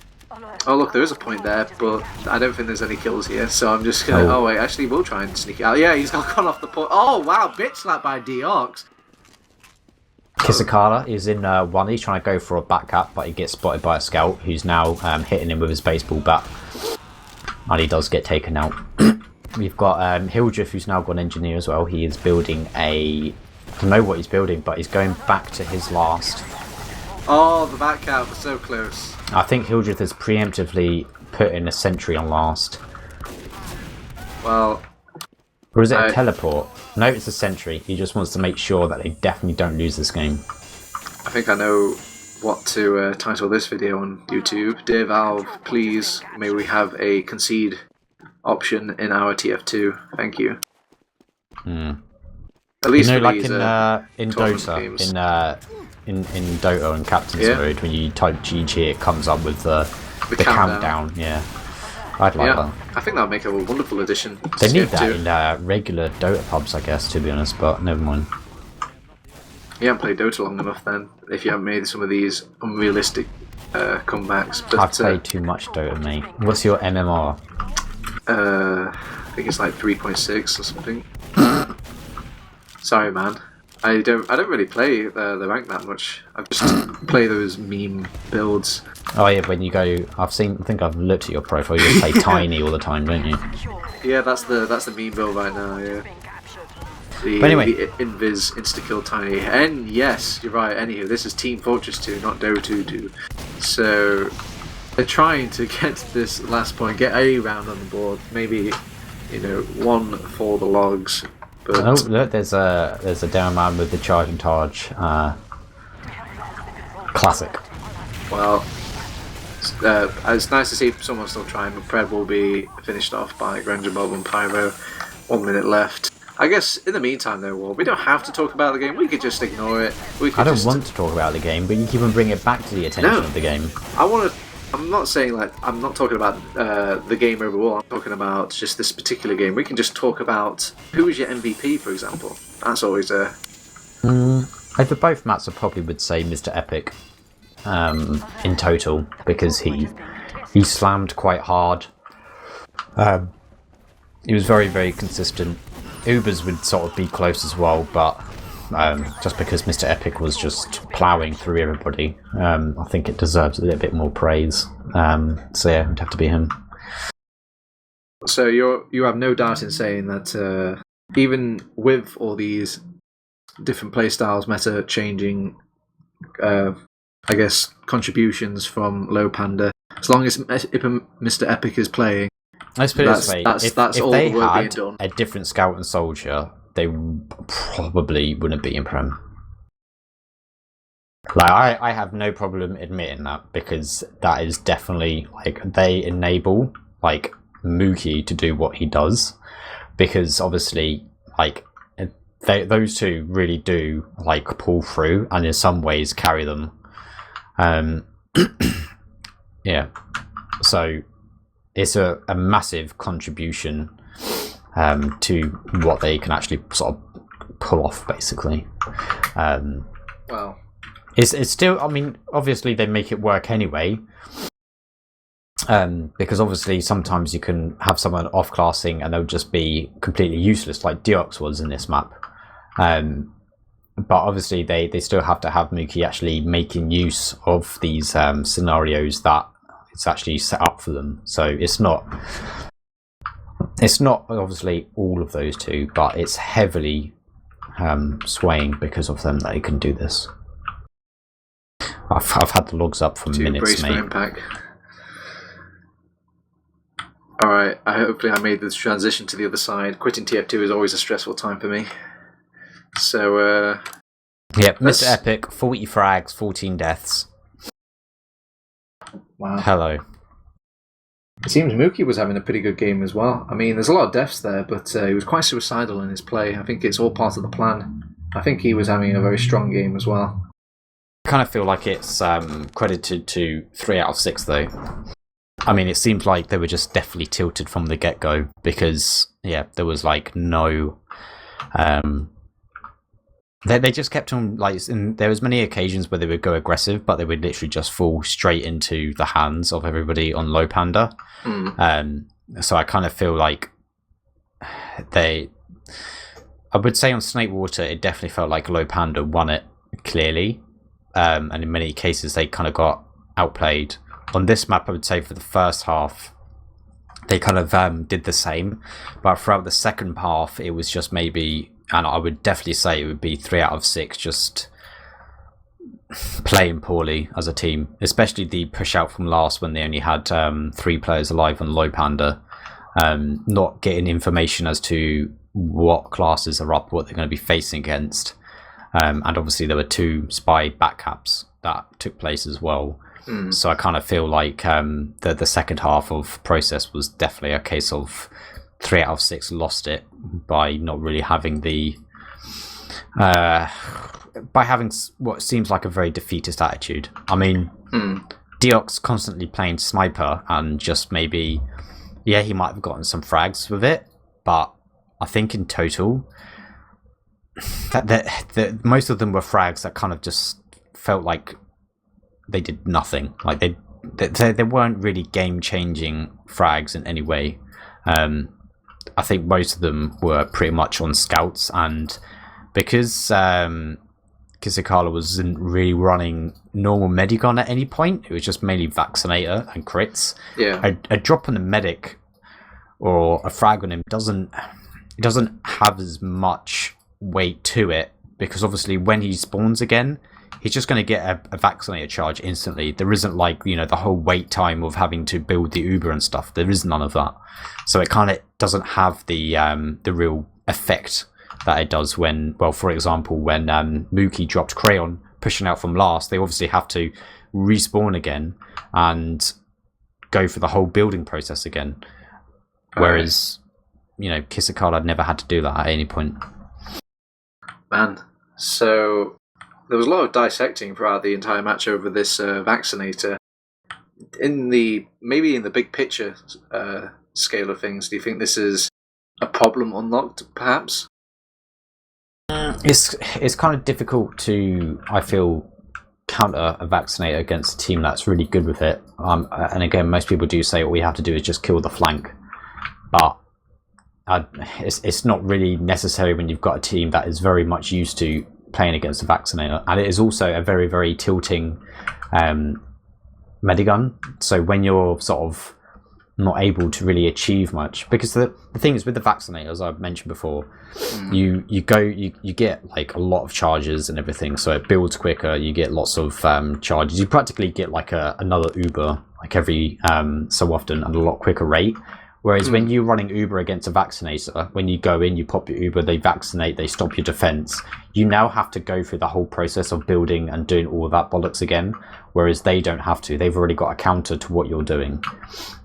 [SPEAKER 1] Oh look, there is a point there, but I don't think there's any kills here, so I'm just gonna... Oh wait, actually we'll try and sneak out. Yeah, he's gone off the point. Oh wow, bitch slapped by Deox.
[SPEAKER 2] Kisakala is in 1, he's trying to go for a back cap, but he gets spotted by a scout who's now hitting him with his baseball bat. And he does get taken out. We've got Hildreth, who's now gone engineer as well. He is building I don't know what he's building, but he's going back to his last.
[SPEAKER 1] Oh, the back cap was so close.
[SPEAKER 2] I think Hildreth has preemptively put in a sentry on last.
[SPEAKER 1] Well...
[SPEAKER 2] Or is it a teleport? No, it's a sentry. He just wants to make sure that they definitely don't lose this game.
[SPEAKER 1] I think I know what to title this video on YouTube. Dear Valve, please, may we have a concede option in our TF2. Thank you. At least for
[SPEAKER 2] like
[SPEAKER 1] these,
[SPEAKER 2] in Dota,
[SPEAKER 1] games.
[SPEAKER 2] in Dota and Captain's mode, when you type GG, it comes up with the countdown. Yeah, I'd like that.
[SPEAKER 1] I think that would make a wonderful addition.
[SPEAKER 2] They need that in regular Dota pubs, I guess, to be honest. But never mind.
[SPEAKER 1] You haven't played Dota long enough, then, if you haven't made some of these unrealistic comebacks. But
[SPEAKER 2] I've played too much Dota, mate. What's your MMR?
[SPEAKER 1] I think it's like 3.6 or something. Sorry, man. I don't really play the rank that much. I just play those meme builds.
[SPEAKER 2] Oh yeah, when you go, I think I've looked at your profile. You play tiny all the time, don't you?
[SPEAKER 1] Yeah, that's the meme build right now. Yeah. But
[SPEAKER 2] anyway,
[SPEAKER 1] the Invis insta-kill tiny. And yes, you're right. Anywho, this is Team Fortress 2, not Dota 2. So they're trying to get to this last point, get a round on the board. Maybe, one for the logs. But
[SPEAKER 2] oh look, there's a down man with the charging charge. Classic.
[SPEAKER 1] Well, it's nice to see someone still trying. But Pred will be finished off by Granger Bob and Pyro. 1 minute left. I guess in the meantime, though, we don't have to talk about the game. We could just ignore it.
[SPEAKER 2] I don't want to talk about the game, but you keep on bringing it back to the attention of the game.
[SPEAKER 1] I'm not saying I'm not talking about the game overall. I'm talking about just this particular game. We can just talk about who is your MVP, for example. That's always a.
[SPEAKER 2] Over both maps, I probably would say Mr. Epic in total, because he slammed quite hard. He was very, very consistent. Ubers would sort of be close as well, but just because Mr. Epic was just ploughing through everybody, I think it deserves a little bit more praise. So yeah, it would have to be him.
[SPEAKER 1] So you have no doubt in saying that even with all these different playstyles, meta changing, I guess, contributions from Lowpander, as long as Mr. Epic is playing,
[SPEAKER 2] let's put it this way: if
[SPEAKER 1] all
[SPEAKER 2] they
[SPEAKER 1] the work being
[SPEAKER 2] had
[SPEAKER 1] done.
[SPEAKER 2] a different scout and soldier, they probably wouldn't be in Prem. Like I have no problem admitting that, because that is definitely they enable Mookie to do what he does, because obviously those two really do pull through and in some ways carry them. Yeah, so it's a massive contribution to what they can actually sort of pull off, basically.
[SPEAKER 1] Well,
[SPEAKER 2] it's still, I mean, obviously they make it work anyway, because obviously sometimes you can have someone off-classing and they'll just be completely useless, like Deox was in this map. But obviously they still have to have Mookie actually making use of these scenarios that it's actually set up for them. So it's not obviously all of those two, but it's heavily swaying because of them that they can do this. I've had the logs up for minutes, mate.
[SPEAKER 1] Impact. Alright, hopefully I made this transition to the other side. Quitting TF2 is always a stressful time for me. So,
[SPEAKER 2] yep, Mr. Epic, 40 frags, 14 deaths.
[SPEAKER 1] Wow.
[SPEAKER 2] Hello.
[SPEAKER 1] It seems Mookie was having a pretty good game as well. I mean, there's a lot of deaths there, but he was quite suicidal in his play. I think it's all part of the plan. I think he was having a very strong game as well.
[SPEAKER 2] I kind of feel like it's credited to 3 out of 6, though. I mean, it seems like they were just definitely tilted from the get-go, because, yeah, there was, no... They just kept on, there was many occasions where they would go aggressive, but they would literally just fall straight into the hands of everybody on Lowpander. So I kind of feel like I would say on Snakewater, it definitely felt like Lowpander won it clearly. And in many cases, they kind of got outplayed. On this map, I would say for the first half, they kind of did the same. But throughout the second half, it was just maybe... And I would definitely say it would be 3 out of 6 just playing poorly as a team, especially the push out from last when they only had 3 players alive on Lowpander, not getting information as to what classes are up, what they're going to be facing against, and obviously there were 2 spy backcaps, that took place as well.
[SPEAKER 1] Mm.
[SPEAKER 2] So I kind of feel like the second half of process was definitely a case of 3 out of 6 lost it by not really having by having what seems like a very defeatist attitude. I mean, Deox constantly playing sniper and just maybe, yeah, he might have gotten some frags with it, but I think in total, that most of them were frags that kind of just felt like they did nothing. Like they weren't really game-changing frags in any way. I think most of them were pretty much on scouts, and because Kisakala wasn't really running normal Medigon at any point, it was just mainly Vaccinator and crits.
[SPEAKER 1] Yeah.
[SPEAKER 2] A drop on a medic or a frag on him doesn't have as much weight to it, because obviously when he spawns again, he's just going to get a Vaccinator charge instantly. There isn't like, the whole wait time of having to build the Uber and stuff. There is none of that. So it kind of doesn't have the real effect that it does when, well, for example, when Mookie dropped Crayon pushing out from last, they obviously have to respawn again and go for the whole building process again. Whereas, Kisakala never had to do that at any point.
[SPEAKER 1] Man, so there was a lot of dissecting throughout the entire match over this Vaccinator. Maybe in the big picture scale of things, do you think this is a problem unlocked, perhaps?
[SPEAKER 2] It's kind of difficult to, I feel, counter a Vaccinator against a team that's really good with it. And again, most people do say all we have to do is just kill the flank. But it's not really necessary when you've got a team that is very much used to playing against a Vaccinator. And it is also a very, very tilting Medigun. So when you're sort of not able to really achieve much, because the thing is with the Vaccinator, as I've mentioned before, you get like a lot of charges and everything, so it builds quicker, you get lots of charges, you practically get like another Uber like every so often and a lot quicker rate. Whereas when you're running Uber against a Vaccinator, when you go in, you pop your Uber, they vaccinate, they stop your defense, you now have to go through the whole process of building and doing all of that bollocks again, whereas they don't have to. They've already got a counter to what you're doing.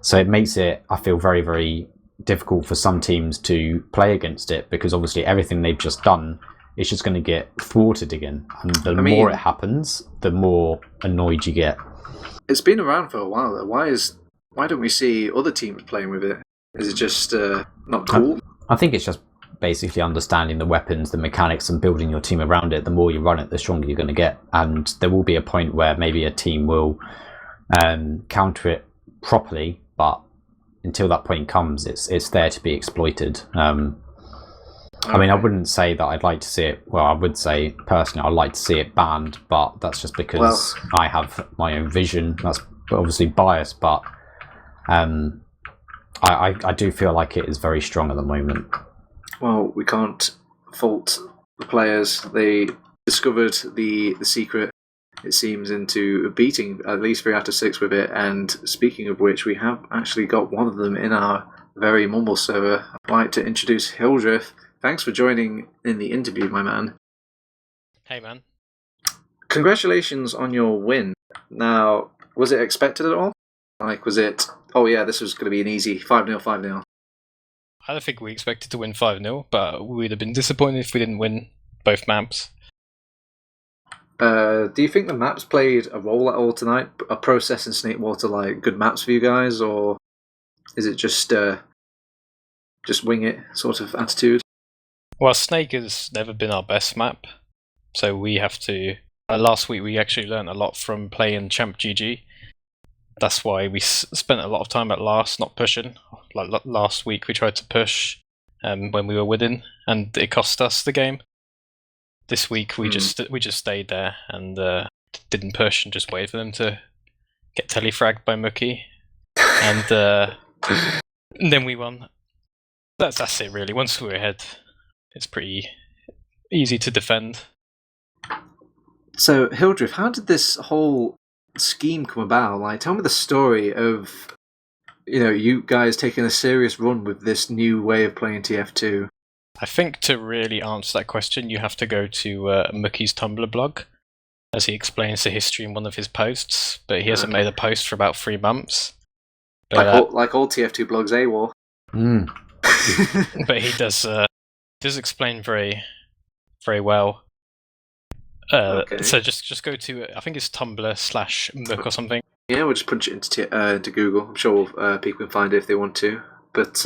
[SPEAKER 2] So it makes it, I feel, very, very difficult for some teams to play against it, because obviously everything they've just done is just going to get thwarted again. And the more it happens, the more annoyed you get.
[SPEAKER 1] It's been around for a while, though. Why don't we see other teams playing with it? Is it just not cool?
[SPEAKER 2] I think it's just basically understanding the weapons, the mechanics, and building your team around it. The more you run it, the stronger you're going to get. And there will be a point where maybe a team will counter it properly, but until that point comes, it's there to be exploited. I mean, I wouldn't say that I'd like to see it. Well, I would say personally I'd like to see it banned, but that's just because I have my own vision. That's obviously biased, but I do feel like it is very strong at the moment.
[SPEAKER 1] Well, we can't fault the players. They discovered the secret, it seems, into beating at least 3 out of 6 with it. And speaking of which, we have actually got one of them in our very mumble server. I'd like to introduce Hildreth. Thanks for joining in the interview, my man.
[SPEAKER 4] Hey, man.
[SPEAKER 1] Congratulations on your win. Now, was it expected at all? Like, was it, oh yeah, this was going to be an easy 5-0, 5-0?
[SPEAKER 4] I don't think we expected to win 5-0, but we would have been disappointed if we didn't win both maps.
[SPEAKER 1] Do you think the maps played a role at all tonight? Are Process and Snakewater like good maps for you guys, or is it just wing it sort of attitude?
[SPEAKER 4] Well, Snake has never been our best map, so we have to... last week we actually learned a lot from playing Champ GG. That's why we spent a lot of time at last not pushing. Like last week we tried to push when we were winning, and it cost us the game. This week we just stayed there and didn't push and just waited for them to get telefragged by Mookie, and then we won. That's it really. Once we're ahead, it's pretty easy to defend.
[SPEAKER 1] So Hildreth, how did this whole scheme come about? Like, tell me the story of, you guys taking a serious run with this new way of playing TF2.
[SPEAKER 4] I think to really answer that question, you have to go to Mookie's Tumblr blog. as he explains the history in one of his posts, but he hasn't made a post for about 3 months. But,
[SPEAKER 1] like all TF2 blogs, AWOL.
[SPEAKER 4] But he does explain very, very well. So just go to, I think it's Tumblr/Mook or something.
[SPEAKER 1] Yeah, we'll just punch it into Google. I'm sure people can find it if they want to. But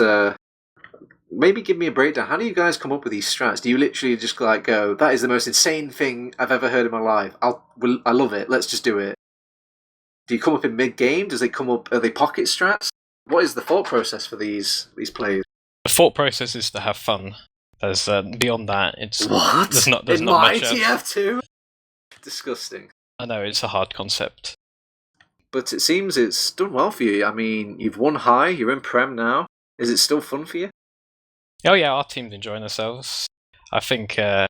[SPEAKER 1] maybe give me a breakdown. How do you guys come up with these strats? Do you literally just like go, that is the most insane thing I've ever heard in my life. I love it. Let's just do it. Do you come up in mid-game? Does they come up? Are they pocket strats? What is the thought process for these plays?
[SPEAKER 4] The thought process is to have fun. There's beyond that, it's
[SPEAKER 1] what?
[SPEAKER 4] There's not
[SPEAKER 1] in
[SPEAKER 4] not
[SPEAKER 1] my
[SPEAKER 4] much
[SPEAKER 1] TF2. Disgusting.
[SPEAKER 4] I know it's a hard concept,
[SPEAKER 1] but it seems it's done well for you. I mean, you've won high. You're in Prem now. Is it still fun for you?
[SPEAKER 4] Oh yeah, our team's enjoying themselves. I think a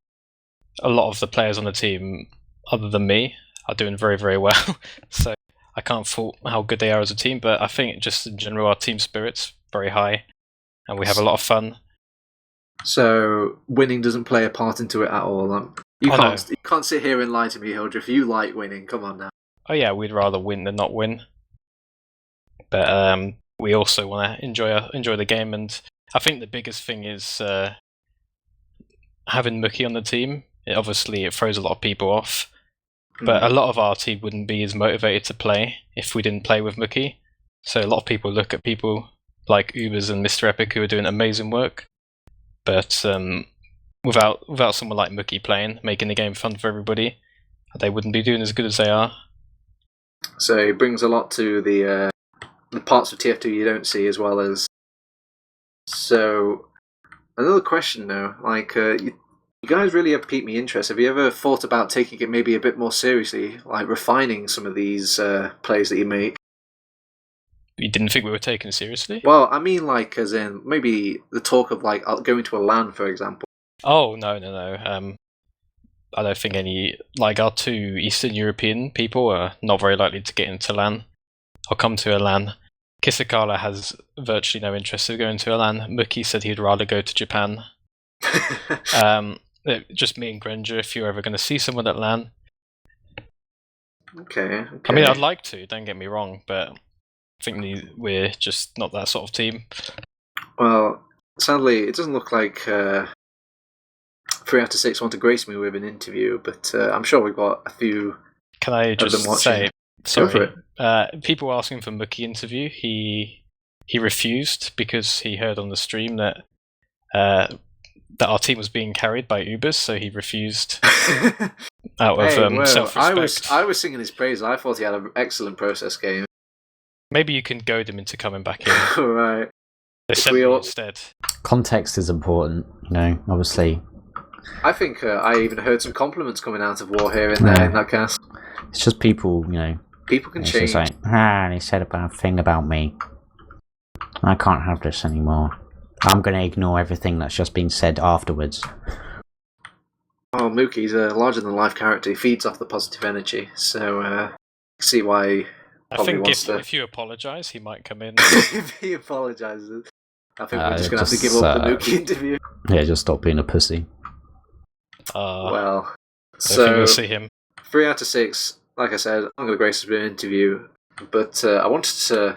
[SPEAKER 4] lot of the players on the team, other than me, are doing very, very well. So I can't fault how good they are as a team, but I think just in general our team spirit's very high, and we have a lot of fun.
[SPEAKER 1] So winning doesn't play a part into it at all. You can't sit here and lie to me, Hildreth. You like winning. Come on now.
[SPEAKER 4] Oh yeah, we'd rather win than not win. But we also want to enjoy the game, and I think the biggest thing is having Mookie on the team. It throws a lot of people off, but a lot of our team wouldn't be as motivated to play if we didn't play with Mookie. So a lot of people look at people like Ubers and Mr. Epic who are doing amazing work, but without someone like Mookie playing, making the game fun for everybody, they wouldn't be doing as good as they are.
[SPEAKER 1] So it brings a lot to the parts of TF2 you don't see, as well as. So another question now, like you guys really have piqued me interest. Have you ever thought about taking it maybe a bit more seriously, like refining some of these plays that you make?
[SPEAKER 4] You didn't think we were taken seriously?
[SPEAKER 1] Well, I mean, like, as in maybe the talk of like going to a LAN, for example.
[SPEAKER 4] Oh no. I don't think our 2 Eastern European people are not very likely to get into LAN or come to a LAN. Kisakala has virtually no interest in going to a LAN. Mookie said he'd rather go to Japan. Just me and Granger, if you're ever going to see someone at LAN.
[SPEAKER 1] Okay.
[SPEAKER 4] I mean, I'd like to, don't get me wrong, but I think we're just not that sort of team.
[SPEAKER 1] Well, sadly, it doesn't look like 3 out of 6 want to grace me with an interview, but I'm sure we've got a few.
[SPEAKER 4] Can I just say,
[SPEAKER 1] sorry,
[SPEAKER 4] people were asking for Mookie interview. He refused because he heard on the stream that our team was being carried by Ubers, so he refused out of self-respect.
[SPEAKER 1] I was singing his praise. I thought he had an excellent process game.
[SPEAKER 4] Maybe you can goad him into coming back in.
[SPEAKER 1] Right.
[SPEAKER 4] They sent me instead.
[SPEAKER 2] Context is important, obviously.
[SPEAKER 1] I think I even heard some compliments coming out of WARHURYEAH in there in that cast.
[SPEAKER 2] It's just people,
[SPEAKER 1] People can change.
[SPEAKER 2] It's like, they said a bad thing about me. I can't have this anymore. I'm going to ignore everything that's just been said afterwards.
[SPEAKER 1] Oh, Mookie's a larger-than-life character. He feeds off the positive energy, so see why.
[SPEAKER 4] I think if you apologise, he might come in.
[SPEAKER 1] If he apologises, I think we're just going to have to give up the Mookie interview.
[SPEAKER 2] Yeah, just stop being a pussy.
[SPEAKER 1] Well,
[SPEAKER 4] so we'll see him.
[SPEAKER 1] 3 out of 6. Like I said, I'm going to grace with an interview, but I wanted to.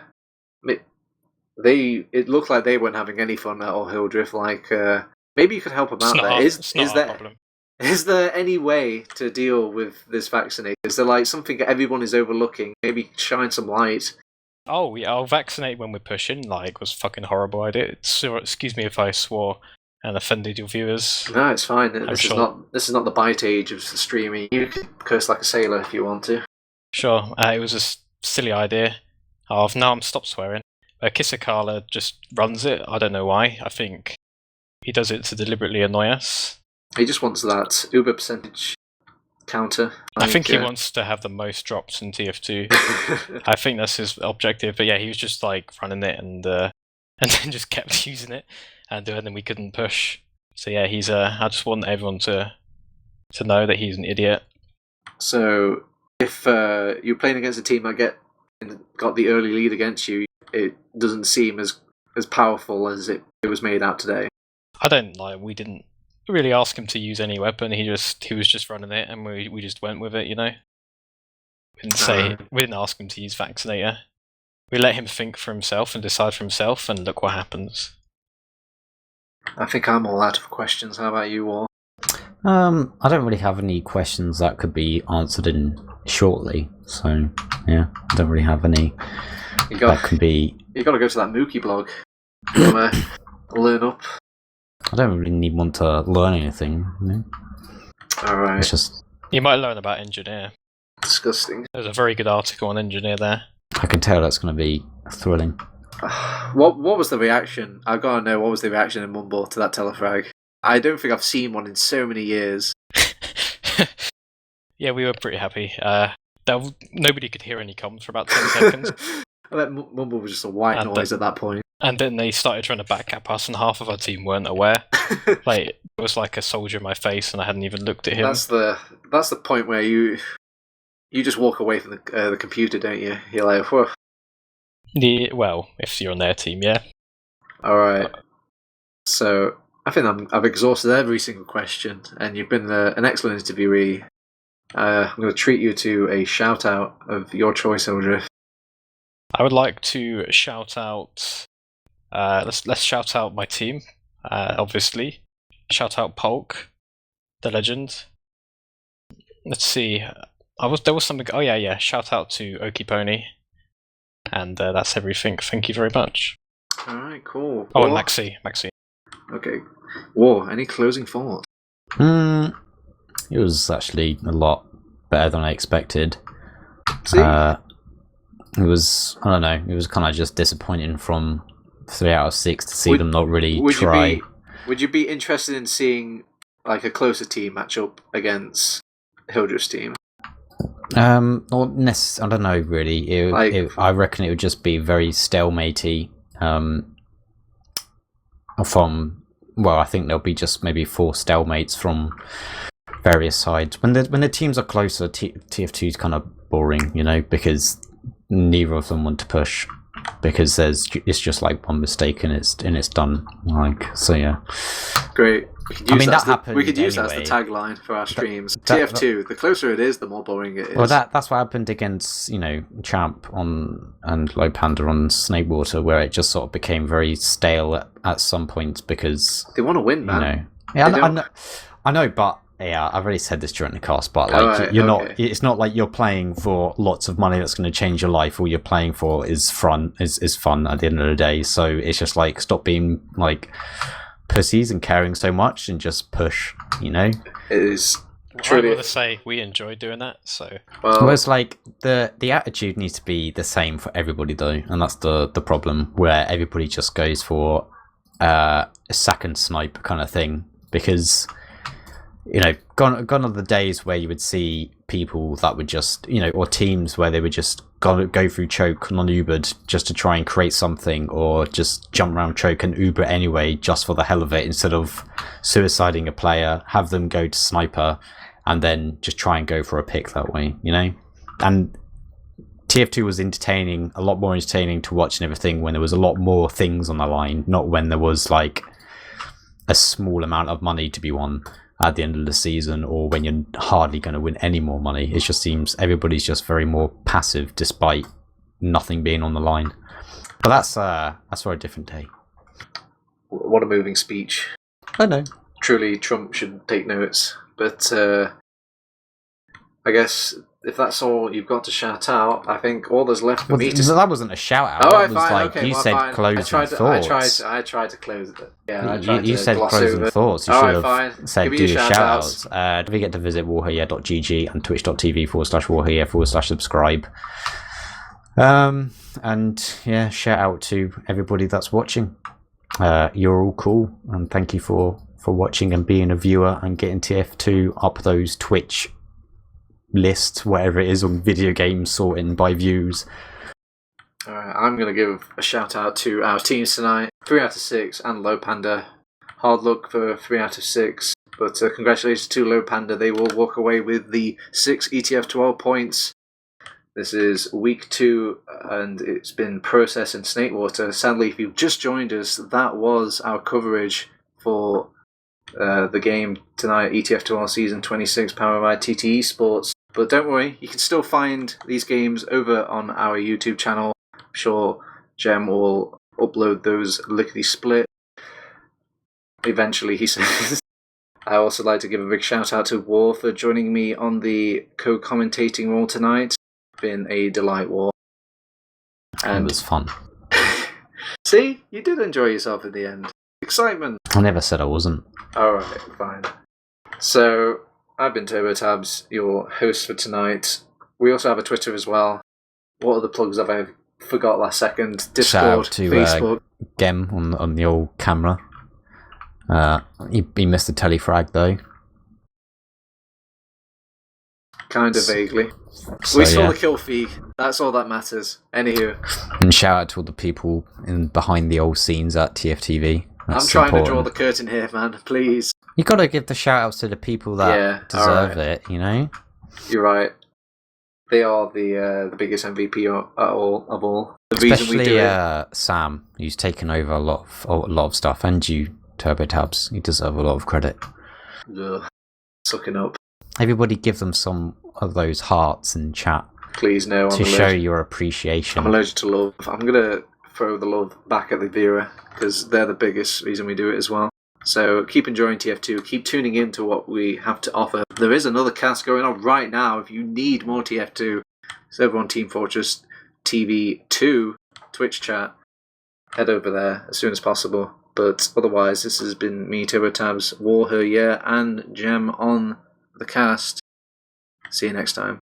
[SPEAKER 1] It looked like they weren't having any fun at all, Hildreth. Like, maybe you could help them out there. Is there any way to deal with this vaccinate? Is there like something everyone is overlooking? Maybe shine some light.
[SPEAKER 4] Oh, yeah, I'll vaccinate when we're pushing. Like, was a fucking horrible idea. Excuse me if I swore and offended your viewers.
[SPEAKER 1] No, it's fine. This is not the bite age of streaming. You can curse like a sailor if you want to.
[SPEAKER 4] Sure, it was a silly idea. Now I'm stopped swearing. Kisakala just runs it. I don't know why. I think he does it to deliberately annoy us.
[SPEAKER 1] He just wants that Uber percentage counter.
[SPEAKER 4] I think he wants to have the most drops in TF2. I think that's his objective. But yeah, he was just like running it and then just kept using it, and then we couldn't push. So yeah, he's. I just want everyone to know that he's an idiot.
[SPEAKER 1] So if you're playing against a team that got the early lead against you, it doesn't seem as powerful as it was made out today.
[SPEAKER 4] We didn't really ask him to use any weapon. He was just running it, and we just went with it, We didn't ask him to use Vaccinator. We let him think for himself and decide for himself, and look what happens.
[SPEAKER 1] I think I'm all out of questions. How about you all?
[SPEAKER 2] I don't really have any questions that could be answered in shortly. So yeah, I don't really have any.
[SPEAKER 1] You got
[SPEAKER 2] to go
[SPEAKER 1] to that Mookie blog. You want to learn up?
[SPEAKER 2] I don't really need one to learn anything. You know?
[SPEAKER 1] All right.
[SPEAKER 2] It's just
[SPEAKER 4] you might learn about Engineer.
[SPEAKER 1] Disgusting.
[SPEAKER 4] There's a very good article on Engineer there.
[SPEAKER 2] I can tell that's going to be thrilling.
[SPEAKER 1] What was the reaction? I've got to know, what was the reaction in Mumble to that telefrag? I don't think I've seen one in so many years.
[SPEAKER 4] Yeah, we were pretty happy. Nobody could hear any comms for about 10 seconds.
[SPEAKER 1] I bet Mumble was just a white noise at that point.
[SPEAKER 4] And then they started trying to backcap us, and half of our team weren't aware. Like, it was like a soldier in my face, and I hadn't even looked at him.
[SPEAKER 1] That's the point where you just walk away from the computer, don't you? You're like, whoa.
[SPEAKER 4] Well, if you're on their team, yeah.
[SPEAKER 1] All right. So I think I've exhausted every single question, and you've been an excellent interviewee. I'm going to treat you to a shout out of your choice, Eldriff.
[SPEAKER 4] I would like to shout out. Let's shout out my team. Obviously, shout out Polk, the legend. Let's see. There was something. Oh yeah. Shout out to Okie Pony. And that's everything. Thank you very much.
[SPEAKER 1] All right, cool.
[SPEAKER 4] Oh, and Maxi.
[SPEAKER 1] Okay. Whoa, any closing thoughts?
[SPEAKER 2] It was actually a lot better than I expected.
[SPEAKER 1] See?
[SPEAKER 2] It was, I don't know, it was kind of just disappointing from 3 out of 6 to see them not really try.
[SPEAKER 1] Would you be interested in seeing like a closer team match up against Hildreth's team?
[SPEAKER 2] I don't know really. I reckon it would just be very stalematey. I think there'll be just maybe 4 stalemates from various sides. When the teams are closer, TF2 is kind of boring, you know, because neither of them want to push. Because it's just like one mistake and it's done. Like, so yeah.
[SPEAKER 1] Great. We could use that as the
[SPEAKER 2] anyway.
[SPEAKER 1] Tagline for our streams. TF2, the closer it is, the more boring it is.
[SPEAKER 2] Well, that's what happened against, you know, Champ and Lowpander on Snakewater, where it just sort of became very stale at some points because
[SPEAKER 1] they want to win, man.
[SPEAKER 2] You know, yeah, I know, but yeah, I've already said this during the cast, but like not. It's not like you're playing for lots of money that's going to change your life. All you're playing for is fun. Is fun at the end of the day. So it's just like stop being like pussies and caring so much and just push. You know,
[SPEAKER 1] it is.
[SPEAKER 4] I'm going to say we enjoy doing that. So
[SPEAKER 2] well, it's like the attitude needs to be the same for everybody though, and that's the problem where everybody just goes for a second snipe kind of thing because. You know, gone are the days where you would see people that would just, you know, or teams where they would just go through choke non-Ubered just to try and create something, or just jump around choke and Uber anyway just for the hell of it, instead of suiciding a player, have them go to sniper, and then just try and go for a pick that way, you know? And TF2 was a lot more entertaining to watch and everything when there was a lot more things on the line, not when there was like a small amount of money to be won at the end of the season, or when you're hardly going to win any more money. It just seems everybody's just very more passive despite nothing being on the line. But that's for a different day.
[SPEAKER 1] What a moving speech.
[SPEAKER 2] I know.
[SPEAKER 1] Truly, Trump should take notes. But I guess if that's all you've got to shout out, I think all there's left for me to...
[SPEAKER 2] That wasn't a shout out.
[SPEAKER 1] Oh,
[SPEAKER 2] that was
[SPEAKER 1] fine.
[SPEAKER 2] like,
[SPEAKER 1] okay,
[SPEAKER 2] you
[SPEAKER 1] well,
[SPEAKER 2] said
[SPEAKER 1] fine.
[SPEAKER 2] closing thoughts.
[SPEAKER 1] I tried to close it. Yeah,
[SPEAKER 2] you said closing thoughts. You should have said do your shout outs. Don't forget to visit WARHURYEAH.gg and twitch.tv/WARHURYEAH/subscribe. And yeah, shout out to everybody that's watching. You're all cool, and thank you for watching and being a viewer and getting TF2 up those Twitch lists, whatever it is, on video games sorting by views.
[SPEAKER 1] Alright, I'm going to give a shout out to our teams tonight. 3 out of 6 and Lowpander. Hard luck for 3 out of 6, but congratulations to Lowpander. They will walk away with the 6 ETF2L points. This is week 2 and it's been processed in Snakewater. Sadly, if you've just joined us, that was our coverage for the game tonight, ETF2L Season 26, powered by TTE Sports. But don't worry, you can still find these games over on our YouTube channel. I'm sure Gem will upload those lickety-split. Eventually, he says. I also like to give a big shout out to War for joining me on the co-commentating role tonight. It's been a delight, War.
[SPEAKER 2] And it was fun.
[SPEAKER 1] See, you did enjoy yourself in the end. Excitement.
[SPEAKER 2] I never said I wasn't.
[SPEAKER 1] Alright, fine. So, I've been TurboTabs, your host for tonight. We also have a Twitter as well. What other plugs have I forgot last second? Discord,
[SPEAKER 2] Shout out to
[SPEAKER 1] Facebook.
[SPEAKER 2] Gemm on the old camera. He missed the telefrag though.
[SPEAKER 1] Kind of vaguely.
[SPEAKER 2] So,
[SPEAKER 1] we saw the kill feed. That's all that matters. Anywho.
[SPEAKER 2] And shout out to all the people behind the old scenes at TFTV. That's
[SPEAKER 1] I'm trying
[SPEAKER 2] important.
[SPEAKER 1] to draw the curtain here, man. Please.
[SPEAKER 2] You got to give the shout outs to the people that deserve it, you know?
[SPEAKER 1] You're right. They are the biggest MVP of all. The
[SPEAKER 2] Especially
[SPEAKER 1] reason we do it.
[SPEAKER 2] Sam, who's taken over a lot of stuff, and you, TurboTabs. You deserve a lot of credit.
[SPEAKER 1] Ugh. Sucking up.
[SPEAKER 2] Everybody give them some of those hearts in chat.
[SPEAKER 1] Please, no.
[SPEAKER 2] To show your appreciation.
[SPEAKER 1] I'm allergic to love. I'm going to throw the love back at the viewer, because they're the biggest reason we do it as well. So keep enjoying TF2. Keep tuning in to what we have to offer. There is another cast going on right now. If you need more TF2, it's over on Team Fortress TV 2 Twitch chat. Head over there as soon as possible. But otherwise, this has been me, TurboTabs, WARHURYEAH, and Gem on the cast. See you next time.